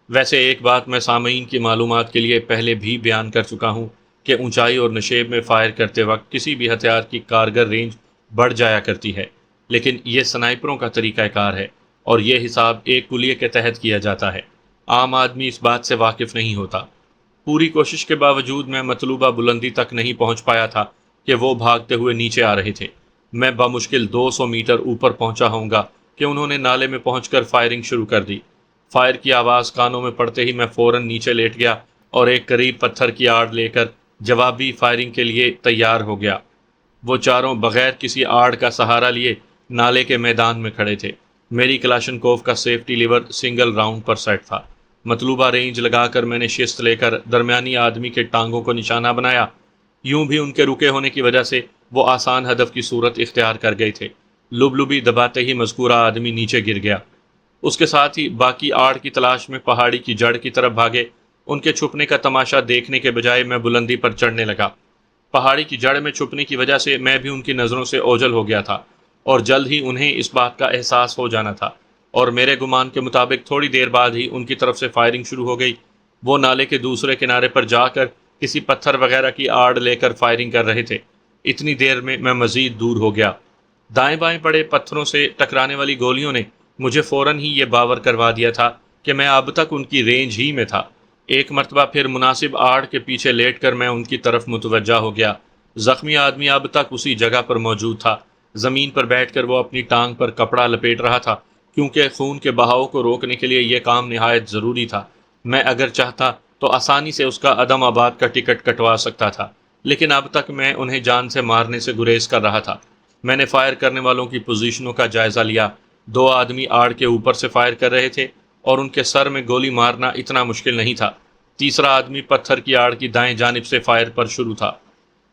ویسے ایک بات میں سامعین کی معلومات کے لیے پہلے بھی بیان کر چکا ہوں کہ اونچائی اور نشیب میں فائر کرتے وقت کسی بھی ہتھیار کی کارگر رینج بڑھ جایا کرتی ہے، لیکن یہ سنائپروں کا طریقہ کار ہے، اور یہ حساب ایک کلیے کے تحت کیا جاتا ہے۔ عام آدمی اس بات سے واقف نہیں ہوتا۔ پوری کوشش کے باوجود میں مطلوبہ بلندی تک نہیں پہنچ پایا تھا کہ وہ بھاگتے ہوئے نیچے آ رہے تھے۔ میں بمشکل 200 میٹر اوپر پہنچا ہوں گا کہ انہوں نے نالے میں پہنچ کر فائرنگ شروع کر دی۔ فائر کی آواز کانوں میں پڑتے ہی میں فوراً نیچے لیٹ گیا اور ایک قریب پتھر کی آڑ لے کر جوابی فائرنگ کے لیے تیار ہو گیا۔ وہ چاروں بغیر کسی آڑ کا سہارا لیے نالے کے میدان میں کھڑے تھے۔ میری کلاشنکوف کا سیفٹی لیور سنگل راؤنڈ پر سیٹ تھا۔ مطلوبہ رینج لگا کر میں نے شست لے کر درمیانی آدمی کے ٹانگوں کو نشانہ بنایا۔ یوں بھی ان کے رکے ہونے کی وجہ سے وہ آسان ہدف کی صورت اختیار کر گئے تھے۔ لبلبی دباتے ہی مذکورہ آدمی نیچے گر گیا۔ اس کے ساتھ ہی باقی آڑ کی تلاش میں پہاڑی کی جڑ کی طرف بھاگے۔ ان کے چھپنے کا تماشا دیکھنے کے بجائے میں بلندی پر چڑھنے لگا۔ پہاڑی کی جڑ میں چھپنے کی وجہ سے میں بھی ان کی نظروں سے اوجھل ہو گیا تھا اور جلد ہی انہیں اس بات کا احساس ہو جانا تھا، اور میرے گمان کے مطابق تھوڑی دیر بعد ہی ان کی طرف سے فائرنگ شروع ہو گئی۔ وہ نالے کے دوسرے کنارے پر جا کر کسی پتھر وغیرہ کی آڑ لے کر فائرنگ کر رہے تھے۔ اتنی دیر میں مزید دور ہو گیا۔ دائیں بائیں پڑے پتھروں سے ٹکرانے والی گولیوں نے مجھے فوراً ہی یہ باور کروا دیا تھا کہ میں اب تک ان کی رینج ہی میں تھا۔ ایک مرتبہ پھر مناسب آڑ کے پیچھے لیٹ کر میں ان کی طرف متوجہ ہو گیا۔ زخمی آدمی اب تک اسی جگہ پر موجود تھا۔ زمین پر بیٹھ کر وہ اپنی ٹانگ پر کپڑا لپیٹ رہا تھا، کیونکہ خون کے بہاؤ کو روکنے کے لیے یہ کام نہایت ضروری تھا۔ میں اگر چاہتا تو آسانی سے اس کا عدم آباد کا ٹکٹ کٹوا سکتا تھا، لیکن اب تک میں انہیں جان سے مارنے سے گریز کر رہا تھا۔ میں نے فائر کرنے والوں کی پوزیشنوں کا جائزہ لیا۔ 2 آدمی آڑ کے اوپر سے فائر کر رہے تھے اور ان کے سر میں گولی مارنا اتنا مشکل نہیں تھا۔ تیسرا آدمی پتھر کی آڑ کی دائیں جانب سے فائر پر شروع تھا۔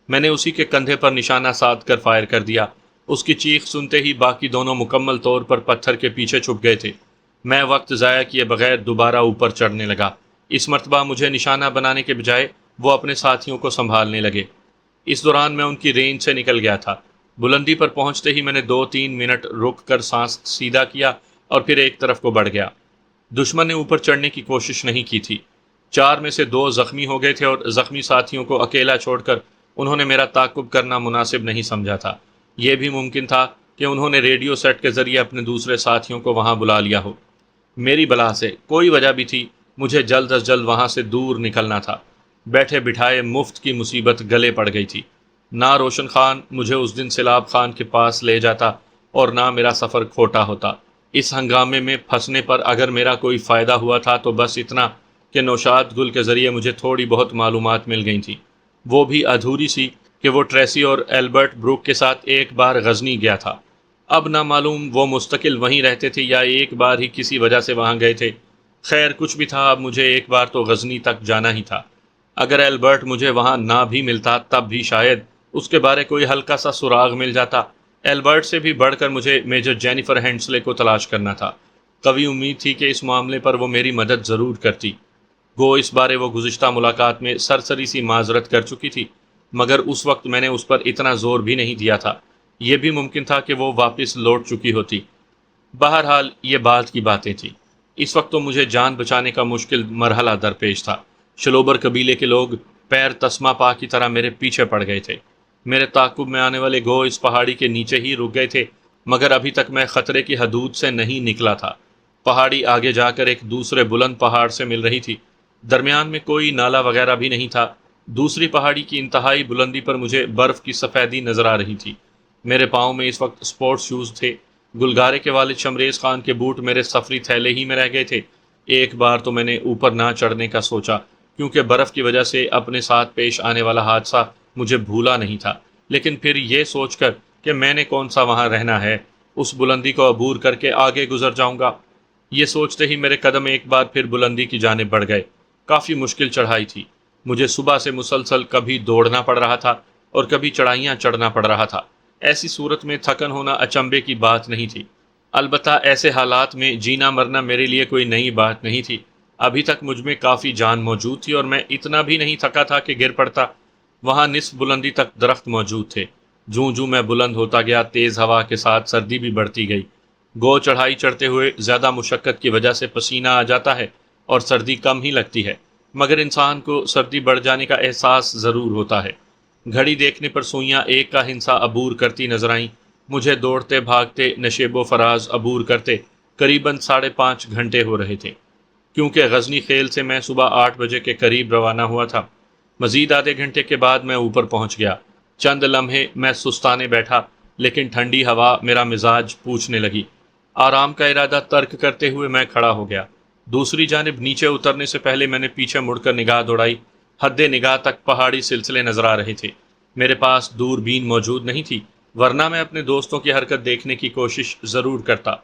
میں نے اسی کے کندھے پر نشانہ سادھ کر فائر کر دیا۔ اس کی چیخ سنتے ہی باقی دونوں مکمل طور پر پتھر کے پیچھے چھپ گئے تھے۔ میں وقت ضائع کیے بغیر دوبارہ اوپر چڑھنے لگا۔ اس مرتبہ مجھے نشانہ بنانے کے بجائے وہ اپنے ساتھیوں کو سنبھالنے لگے۔ اس دوران میں ان کی رینج سے نکل گیا تھا۔ بلندی پر پہنچتے ہی میں نے 2-3 منٹ رک کر سانس سیدھا کیا اور پھر ایک طرف کو بڑھ گیا۔ دشمن نے اوپر چڑھنے کی کوشش نہیں کی تھی۔ 4 میں سے 2 زخمی ہو گئے تھے اور زخمی ساتھیوں کو اکیلا چھوڑ کر انہوں نے میرا تعاقب کرنا مناسب نہیں سمجھا تھا۔ یہ بھی ممکن تھا کہ انہوں نے ریڈیو سیٹ کے ذریعے اپنے دوسرے ساتھیوں کو وہاں بلا لیا ہو۔ میری بلا سے کوئی وجہ بھی تھی، مجھے جلد از جلد وہاں سے دور نکلنا تھا۔ بیٹھے بٹھائے مفت کی مصیبت گلے پڑ گئی تھی۔ نہ روشن خان مجھے اس دن سیلاب خان کے پاس لے جاتا اور نہ میرا سفر کھوٹا ہوتا۔ اس ہنگامے میں پھنسنے پر اگر میرا کوئی فائدہ ہوا تھا تو بس اتنا کہ نوشاد گل کے ذریعے مجھے تھوڑی بہت معلومات مل گئی تھیں، وہ بھی ادھوری سی، کہ وہ ٹریسی اور ایلبرٹ بروک کے ساتھ ایک بار غزنی گیا تھا۔ اب نہ معلوم وہ مستقل وہیں رہتے تھے یا ایک بار ہی کسی وجہ سے وہاں گئے تھے۔ خیر کچھ بھی تھا، اب مجھے ایک بار تو غزنی تک جانا ہی تھا۔ اگر ایلبرٹ مجھے وہاں نہ بھی ملتا تب بھی شاید اس کے بارے کوئی ہلکا سا سراغ مل جاتا۔ ایلبرٹ سے بھی بڑھ کر مجھے میجر جینیفر ہینڈسلے کو تلاش کرنا تھا۔ قوی امید تھی کہ اس معاملے پر وہ میری مدد ضرور کرتی۔ گو اس بارے وہ گزشتہ ملاقات میں سرسری سی معذرت کر چکی تھی، مگر اس وقت میں نے اس پر اتنا زور بھی نہیں دیا تھا۔ یہ بھی ممکن تھا کہ وہ واپس لوٹ چکی ہوتی۔ بہرحال یہ بعد کی باتیں تھیں۔ اس وقت تو مجھے جان بچانے کا مشکل مرحلہ درپیش تھا۔ شلوبر قبیلے کے لوگ پیر تسمہ پا کی طرح میرے پیچھے پڑ گئے تھے۔ میرے تعاقب میں آنے والے گو اس پہاڑی کے نیچے ہی رک گئے تھے، مگر ابھی تک میں خطرے کی حدود سے نہیں نکلا تھا۔ پہاڑی آگے جا کر ایک دوسرے بلند پہاڑ سے مل رہی تھی۔ درمیان میں کوئی نالا وغیرہ بھی نہیں تھا۔ دوسری پہاڑی کی انتہائی بلندی پر مجھے برف کی سفیدی نظر آ رہی تھی۔ میرے پاؤں میں اس وقت سپورٹس شوز تھے۔ گلگارے کے والد شمریز خان کے بوٹ میرے سفری تھیلے ہی میں رہ گئے تھے۔ ایک بار تو میں نے اوپر نہ چڑھنے کا سوچا، کیونکہ برف کی وجہ سے اپنے ساتھ پیش آنے والا حادثہ مجھے بھولا نہیں تھا، لیکن پھر یہ سوچ کر کہ میں نے کون سا وہاں رہنا ہے، اس بلندی کو عبور کر کے آگے گزر جاؤں گا۔ یہ سوچتے ہی میرے قدم ایک بار پھر بلندی کی جانب بڑھ گئے۔ کافی مشکل چڑھائی تھی۔ مجھے صبح سے مسلسل کبھی دوڑنا پڑ رہا تھا اور کبھی چڑھائیاں چڑھنا پڑ رہا تھا۔ ایسی صورت میں تھکن ہونا اچنبے کی بات نہیں تھی۔ البتہ ایسے حالات میں جینا مرنا میرے لیے کوئی نئی بات نہیں تھی۔ ابھی تک مجھ میں کافی جان موجود تھی اور میں اتنا بھی نہیں تھکا تھا کہ گر پڑتا۔ وہاں نصف بلندی تک درخت موجود تھے۔ جوں جوں میں بلند ہوتا گیا، تیز ہوا کے ساتھ سردی بھی بڑھتی گئی۔ گو چڑھائی چڑھتے ہوئے زیادہ مشقت کی وجہ سے پسینہ آ جاتا ہے اور سردی کم ہی لگتی ہے، مگر انسان کو سردی بڑھ جانے کا احساس ضرور ہوتا ہے۔ گھڑی دیکھنے پر سوئیاں ایک کا ہنسا عبور کرتی نظر آئیں۔ مجھے دوڑتے بھاگتے نشیب و فراز عبور کرتے قریباً 5.5 گھنٹے ہو رہے تھے، کیونکہ غزنی خیل سے میں صبح 8 بجے کے قریب روانہ ہوا تھا۔ مزید آدھے گھنٹے کے بعد میں اوپر پہنچ گیا۔ چند لمحے میں سستانے بیٹھا لیکن ٹھنڈی ہوا میرا مزاج پوچھنے لگی۔ آرام کا ارادہ ترک کرتے ہوئے میں کھڑا ہو گیا۔ دوسری جانب نیچے اترنے سے پہلے میں نے پیچھے مڑ کر نگاہ دوڑائی۔ حد نگاہ تک پہاڑی سلسلے نظر آ رہے تھے۔ میرے پاس دوربین موجود نہیں تھی، ورنہ میں اپنے دوستوں کی حرکت دیکھنے کی کوشش ضرور کرتا۔